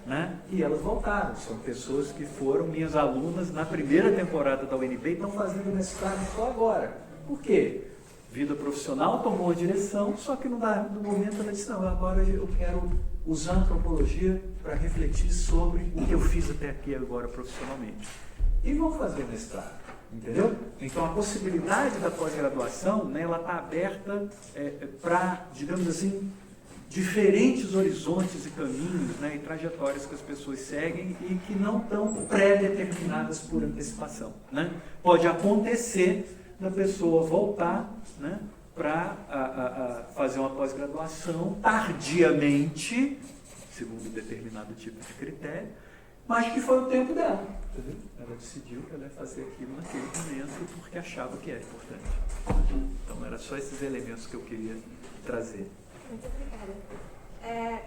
né? E elas voltaram, são pessoas que foram minhas alunas na primeira temporada da UNB e estão fazendo mestrado só agora. Por quê? Vida profissional tomou uma direção, só que no momento ela disse, não, agora eu quero usar a antropologia para refletir sobre o que eu fiz até aqui agora profissionalmente. E vão fazer mestrado, entendeu? Então a possibilidade da pós-graduação, né, ela está aberta para, digamos assim, diferentes horizontes e caminhos, né, e trajetórias que as pessoas seguem e que não estão pré-determinadas por antecipação, né? Pode acontecer da pessoa voltar, né, para fazer uma pós-graduação tardiamente, segundo determinado tipo de critério, mas que foi o tempo dela, entendeu? Ela decidiu que ela ia fazer aquilo naquele momento porque achava que era importante. Então, eram só esses elementos que eu queria trazer. Muito obrigada.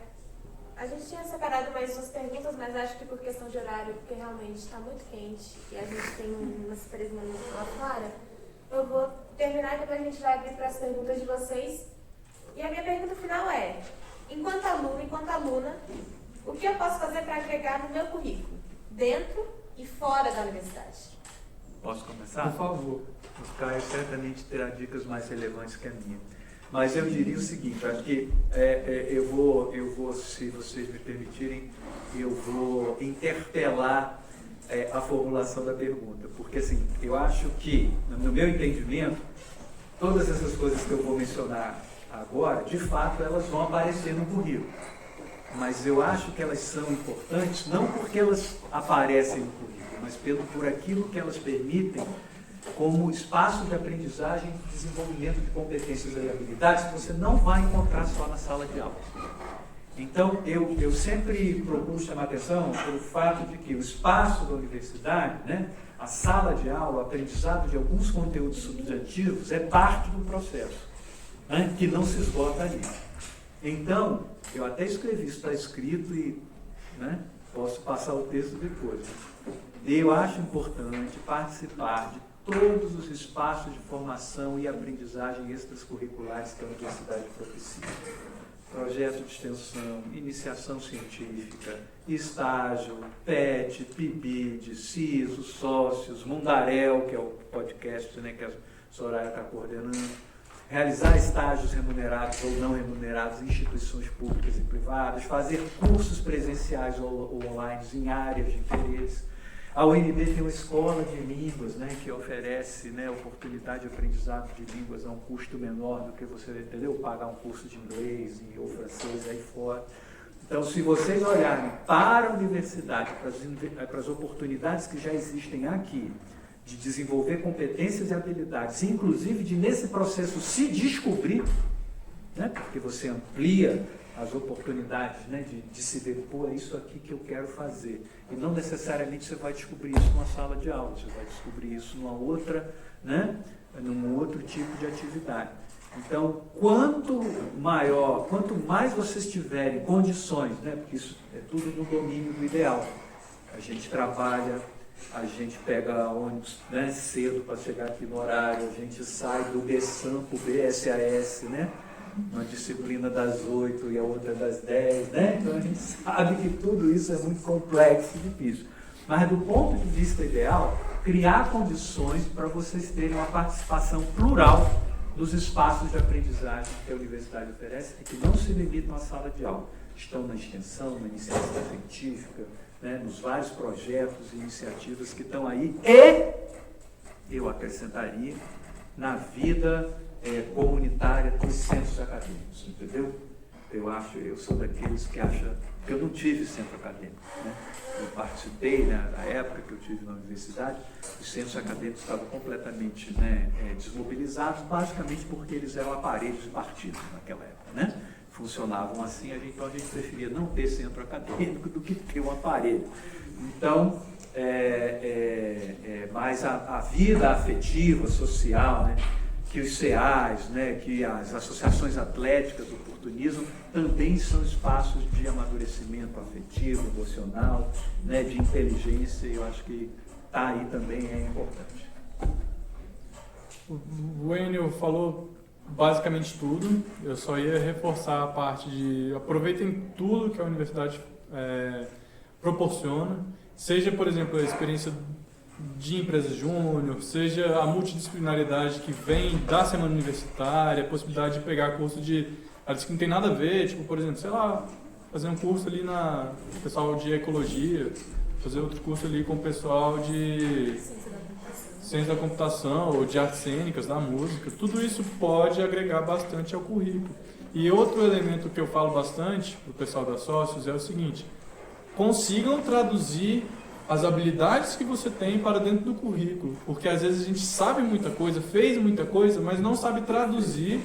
A gente tinha separado mais umas perguntas, mas acho que por questão de horário, porque realmente está muito quente e a gente tem umas prismas lá fora, eu vou terminar e depois a gente vai abrir para as perguntas de vocês. E a minha pergunta final é, enquanto aluno, enquanto aluna, o que eu posso fazer para agregar no meu currículo, dentro e fora da universidade? Posso começar? Por favor. O Caio certamente terá dicas mais relevantes que a minha. Mas eu diria o seguinte, acho que eu vou, se vocês me permitirem, eu vou interpelar a formulação da pergunta. Porque, assim, eu acho que, no meu entendimento, todas essas coisas que eu vou mencionar agora, de fato, elas vão aparecer no currículo. Mas eu acho que elas são importantes, não porque elas aparecem no currículo, mas por aquilo que elas permitem como espaço de aprendizagem e desenvolvimento de competências e habilidades que você não vai encontrar só na sala de aula. Então, eu sempre procuro chamar atenção pelo fato de que o espaço da universidade, né, a sala de aula, o aprendizado de alguns conteúdos substantivos é parte do processo, né, que não se esgota ali. Então, eu até escrevi, isso está escrito e, né, posso passar o texto depois. Eu acho importante participar de todos os espaços de formação e aprendizagem extracurriculares que a universidade propicia. Projeto de extensão, iniciação científica, estágio, PET, PIBID, CISO, sócios, Mundaréu, que é o podcast, né, que a Soraya está coordenando, realizar estágios remunerados ou não remunerados em instituições públicas e privadas, fazer cursos presenciais ou online em áreas de interesse. A UNB tem uma escola de línguas, né, que oferece, né, oportunidade de aprendizado de línguas a um custo menor do que você, entendeu? Pagar um curso de inglês ou francês aí fora. Então, se vocês olharem para a universidade, para as oportunidades que já existem aqui, de desenvolver competências e habilidades, inclusive de, nesse processo, se descobrir, né, porque você amplia as oportunidades, né, de se ver, pô, é isso aqui que eu quero fazer. E não necessariamente você vai descobrir isso numa sala de aula, você vai descobrir isso numa outra, né, num outro tipo de atividade. Então, quanto mais vocês tiverem condições, né, porque isso é tudo no domínio do ideal. A gente trabalha, a gente pega ônibus, né, cedo para chegar aqui no horário, a gente sai do BSAM para o BSAS, né? Uma disciplina das 8 e a outra das 10, né? Então a gente sabe que tudo isso é muito complexo e difícil. Mas do ponto de vista ideal, criar condições para vocês terem uma participação plural dos espaços de aprendizagem que a universidade oferece e que não se limitam à sala de aula. Estão na extensão, na iniciação científica, né, nos vários projetos e iniciativas que estão aí e, eu acrescentaria, na vida comunitária dos centros acadêmicos, entendeu? Eu sou daqueles que acham que eu não tive centro acadêmico, né? Eu participei, né, na época que eu tive na universidade, os centros acadêmicos estavam completamente, né, desmobilizados, basicamente porque eles eram aparelhos de partidos naquela época, né? Funcionavam assim, então a gente preferia não ter centro acadêmico do que ter um aparelho. Então, mas a vida afetiva, social, né, que os CEAs, né, que as associações atléticas oportunizam, também são espaços de amadurecimento afetivo, emocional, né, de inteligência, e eu acho que tá aí também é importante. O Enio falou basicamente tudo, eu só ia reforçar a parte de aproveitem tudo que a universidade proporciona, seja, por exemplo, a experiência de empresa júnior, seja a multidisciplinaridade que vem da semana universitária, a possibilidade de pegar curso de áreas que não tem nada a ver, tipo, por exemplo, sei lá, fazer um curso ali na o pessoal de ecologia, fazer outro curso ali com o pessoal de ciência da computação ou de artes cênicas, da música, tudo isso pode agregar bastante ao currículo. E outro elemento que eu falo bastante para o pessoal da Sócios é o seguinte: consigam traduzir as habilidades que você tem para dentro do currículo, porque às vezes a gente sabe muita coisa, fez muita coisa, mas não sabe traduzir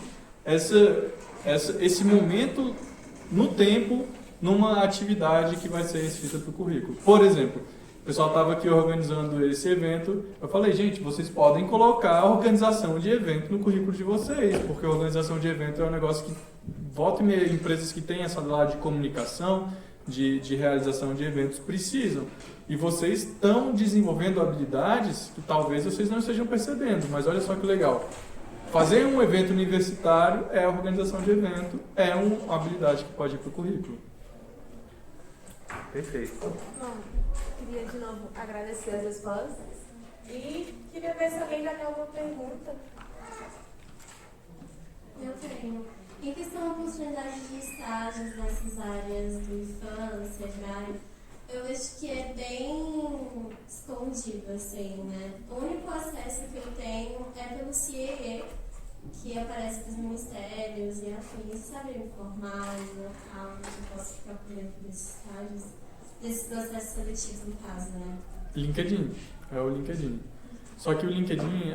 esse momento no tempo numa atividade que vai ser escrita para o currículo. Por exemplo, o pessoal estava aqui organizando esse evento, eu falei, gente, vocês podem colocar a organização de evento no currículo de vocês, porque a organização de evento é um negócio que volta e meia, empresas que têm essa lado de comunicação, de realização de eventos precisam. E vocês estão desenvolvendo habilidades que talvez vocês não estejam percebendo, mas olha só que legal. Fazer um evento universitário é a organização de evento, é uma habilidade que pode ir para o currículo. Perfeito. Bom, queria de novo agradecer as respostas e queria ver se alguém já tem alguma pergunta. Eu tenho. Em questão da oportunidade de estágios nessas áreas de infância, agrário, eu acho que é bem escondido, assim, né? O único acesso que eu tenho é pelo CIE, que aparece dos ministérios e afins. Sabe me informar no local onde eu posso ficar por dentro desses estágios, desses processos seletivos, no caso, né? LinkedIn, é o LinkedIn. Só que o LinkedIn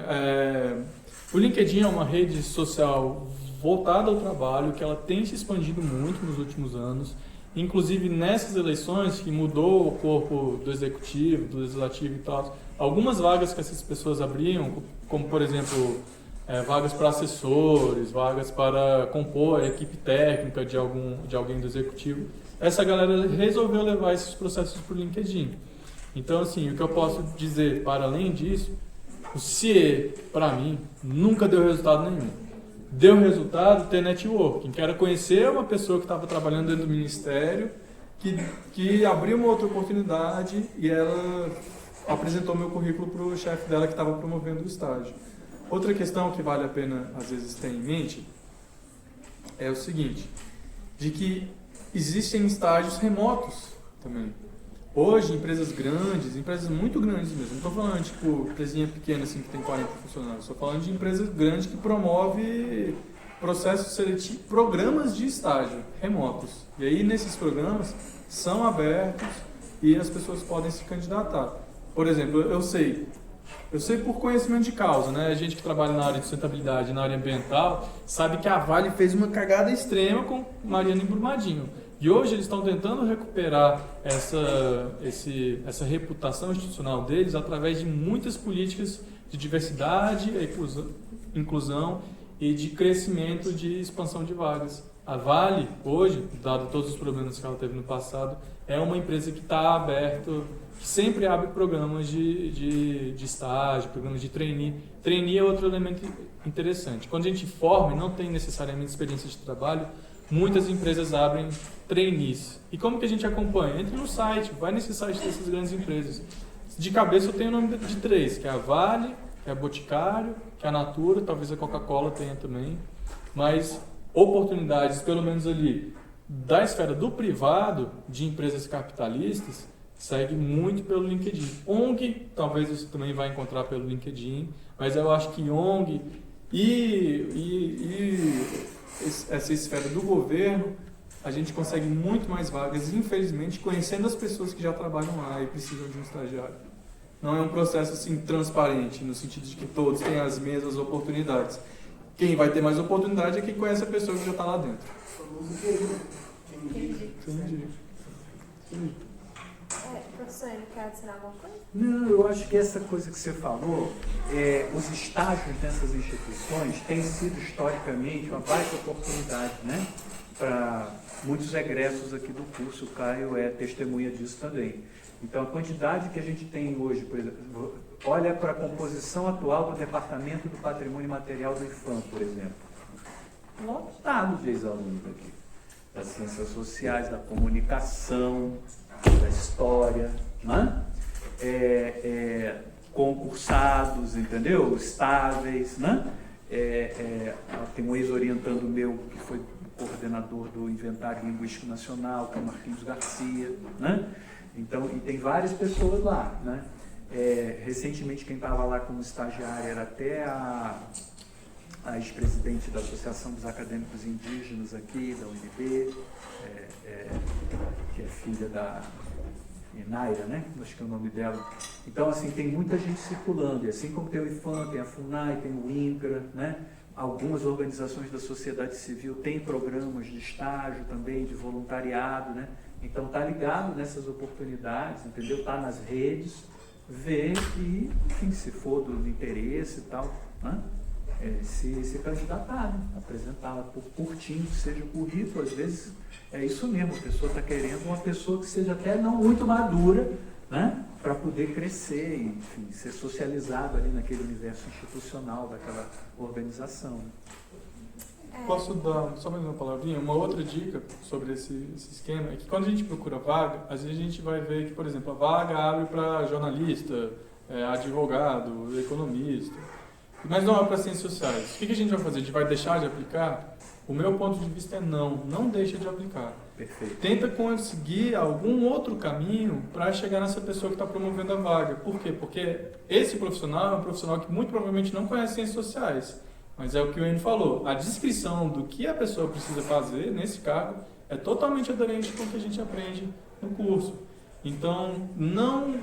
é uma rede social voltada ao trabalho, que ela tem se expandido muito nos últimos anos. Inclusive nessas eleições que mudou o corpo do executivo, do legislativo e tal, algumas vagas que essas pessoas abriam, como por exemplo vagas para assessores, vagas para compor a equipe técnica de alguém do executivo, essa galera resolveu levar esses processos para o LinkedIn. Então, assim, o que eu posso dizer para além disso, o CIE, para mim, nunca deu resultado nenhum. Deu resultado ter networking, que era conhecer uma pessoa que estava trabalhando dentro do ministério, que abriu uma outra oportunidade e ela apresentou meu currículo para o chefe dela que estava promovendo o estágio. Outra questão que vale a pena, às vezes, ter em mente é o seguinte, de que existem estágios remotos também. Hoje, empresas grandes, empresas muito grandes mesmo, não estou falando tipo empresinha pequena assim que tem 40 funcionários, estou falando de empresas grandes que promove processos seletivos, programas de estágio remotos. E aí nesses programas são abertos e as pessoas podem se candidatar. Por exemplo, eu sei por conhecimento de causa, né? A gente que trabalha na área de sustentabilidade, na área ambiental, sabe que a Vale fez uma cagada extrema com Mariana e Brumadinho. E hoje eles estão tentando recuperar essa reputação institucional deles através de muitas políticas de diversidade, inclusão e de crescimento de expansão de vagas. A Vale, hoje, dado todos os problemas que ela teve no passado, é uma empresa que está aberta, que sempre abre programas de estágio, programas de trainee. Trainee é outro elemento interessante. Quando a gente forma e não tem necessariamente experiência de trabalho, muitas empresas abrem trainees. E como que a gente acompanha? Entre no site, vai nesse site dessas grandes empresas. De cabeça eu tenho o nome de 3, que é a Vale, que é a Boticário, que é a Natura, talvez a Coca-Cola tenha também. Mas oportunidades, pelo menos ali, da esfera do privado, de empresas capitalistas, segue muito pelo LinkedIn. ONG, talvez você também vai encontrar pelo LinkedIn, mas eu acho que ONG e essa esfera do governo, a gente consegue muito mais vagas, infelizmente, conhecendo as pessoas que já trabalham lá e precisam de um estagiário. Não é um processo assim transparente, no sentido de que todos têm as mesmas oportunidades. Quem vai ter mais oportunidade é quem conhece a pessoa que já está lá dentro. Entendi. Professor, ele quer adicionar alguma coisa? Não, eu acho que essa coisa que você falou, os estágios dessas instituições têm sido historicamente uma baita oportunidade, né? Para muitos egressos aqui do curso, o Caio é testemunha disso também. Então, a quantidade que a gente tem hoje, por exemplo, olha para a composição atual do Departamento do Patrimônio Material do IFAM, por exemplo. Lotado de ex-alunos aqui, das ciências sociais, da comunicação, da história, né? Concursados, entendeu? Estáveis, né? Tem um ex-orientando meu que foi coordenador do Inventário Linguístico Nacional, que é o Marquinhos Garcia, né? Então, e tem várias pessoas lá, né? Recentemente, quem estava lá como estagiária era até a ex-presidente da Associação dos Acadêmicos Indígenas aqui, da UNB, que é filha da Naira, né? Acho que é o nome dela. Então, assim, tem muita gente circulando, e assim como tem o IFAM, tem a FUNAI, tem o INCRA, né? Algumas organizações da sociedade civil têm programas de estágio também, de voluntariado, né? Então, tá ligado nessas oportunidades, entendeu? Tá nas redes, vê e, enfim, se for do interesse e tal, né? Se candidatar, né? Apresentar por curtinho, que seja o currículo, às vezes é isso mesmo, a pessoa está querendo uma pessoa que seja até não muito madura, né? Para poder crescer e, enfim, ser socializado ali naquele universo institucional daquela organização. Posso dar só mais uma palavrinha? Uma outra dica sobre esse esquema é que quando a gente procura vaga, às vezes a gente vai ver que, por exemplo, a vaga abre para jornalista, advogado, economista, mas não é para ciências sociais. O que a gente vai fazer? A gente vai deixar de aplicar? O meu ponto de vista é não deixa de aplicar. Perfeito. Tenta conseguir algum outro caminho para chegar nessa pessoa que está promovendo a vaga. Por quê? Porque esse profissional é um profissional que muito provavelmente não conhece ciências sociais. Mas é o que o Enio falou, a descrição do que a pessoa precisa fazer nesse cargo é totalmente aderente com o que a gente aprende no curso. Então, não,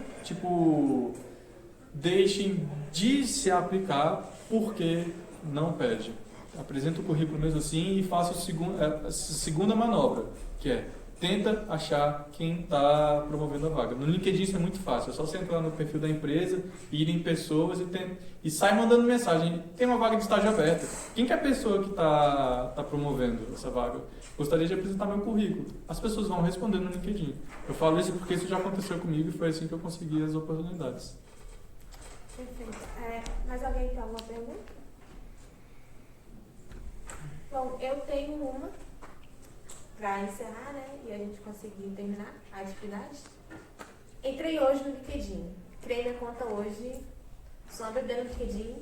deixem de se aplicar porque não pede. apresenta o currículo mesmo assim e faça a segunda manobra, que é tenta achar quem está promovendo a vaga. No LinkedIn isso é muito fácil, é só você entrar no perfil da empresa, ir em pessoas e sai mandando mensagem. Tem uma vaga de estágio aberta. Quem que é a pessoa que está promovendo essa vaga? Gostaria de apresentar meu currículo. As pessoas vão responder no LinkedIn. Eu falo isso porque isso já aconteceu comigo e foi assim que eu consegui as oportunidades. Perfeito. Mais alguém tem alguma pergunta? Bom, eu tenho uma para encerrar, né? E a gente conseguir terminar a atividade. Entrei hoje no LinkedIn. Criei minha conta hoje. Sou uma bebê no LinkedIn.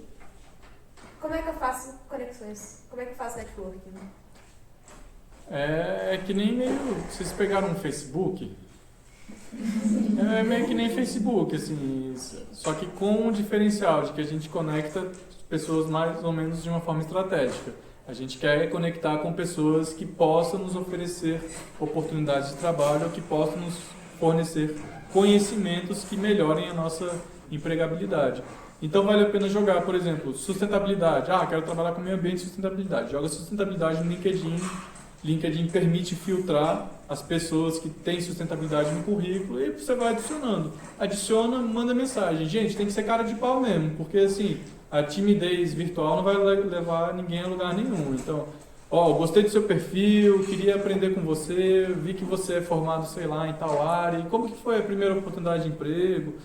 Como é que eu faço conexões? Como é que eu faço networking? É que nem meio... Vocês pegaram um Facebook? É meio que nem Facebook, assim, só que com um diferencial de que a gente conecta pessoas mais ou menos de uma forma estratégica. A gente quer conectar com pessoas que possam nos oferecer oportunidades de trabalho ou que possam nos fornecer conhecimentos que melhorem a nossa empregabilidade. Então vale a pena jogar, por exemplo, sustentabilidade. Quero trabalhar com meio ambiente e sustentabilidade. Joga sustentabilidade no LinkedIn. LinkedIn permite filtrar as pessoas que têm sustentabilidade no currículo e você vai adicionando. Adiciona, manda mensagem. Gente, tem que ser cara de pau mesmo, porque assim, a timidez virtual não vai levar ninguém a lugar nenhum. Então, gostei do seu perfil, queria aprender com você, vi que você é formado, sei lá, em tal área. E como que foi a primeira oportunidade de emprego?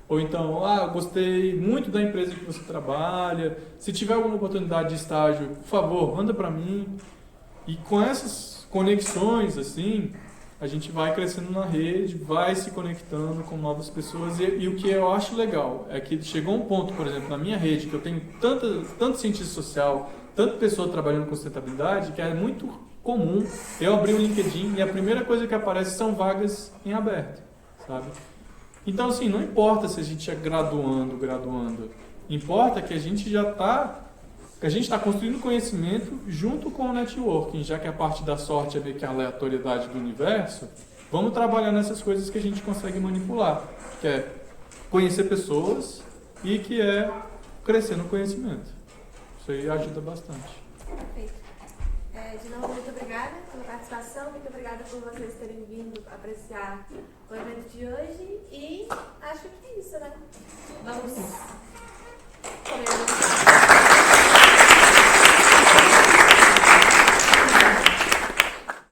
Ou então, gostei muito da empresa que você trabalha. Se tiver alguma oportunidade de estágio, por favor, manda para mim. E com essas conexões, assim, a gente vai crescendo na rede, vai se conectando com novas pessoas. E o que eu acho legal é que chegou um ponto, por exemplo, na minha rede, que eu tenho tanto cientista social, tanta pessoa trabalhando com sustentabilidade, que é muito comum eu abrir o LinkedIn e a primeira coisa que aparece são vagas em aberto, sabe? Então, assim, não importa se a gente é graduando. Importa que a gente já está... A gente está construindo conhecimento junto com o networking, já que a parte da sorte é meio que a aleatoriedade do universo, vamos trabalhar nessas coisas que a gente consegue manipular, que é conhecer pessoas e que é crescer no conhecimento. Isso aí ajuda bastante. Perfeito. De novo, muito obrigada pela participação, muito obrigada por vocês terem vindo apreciar o evento de hoje e acho que é isso, né? Vamos comer.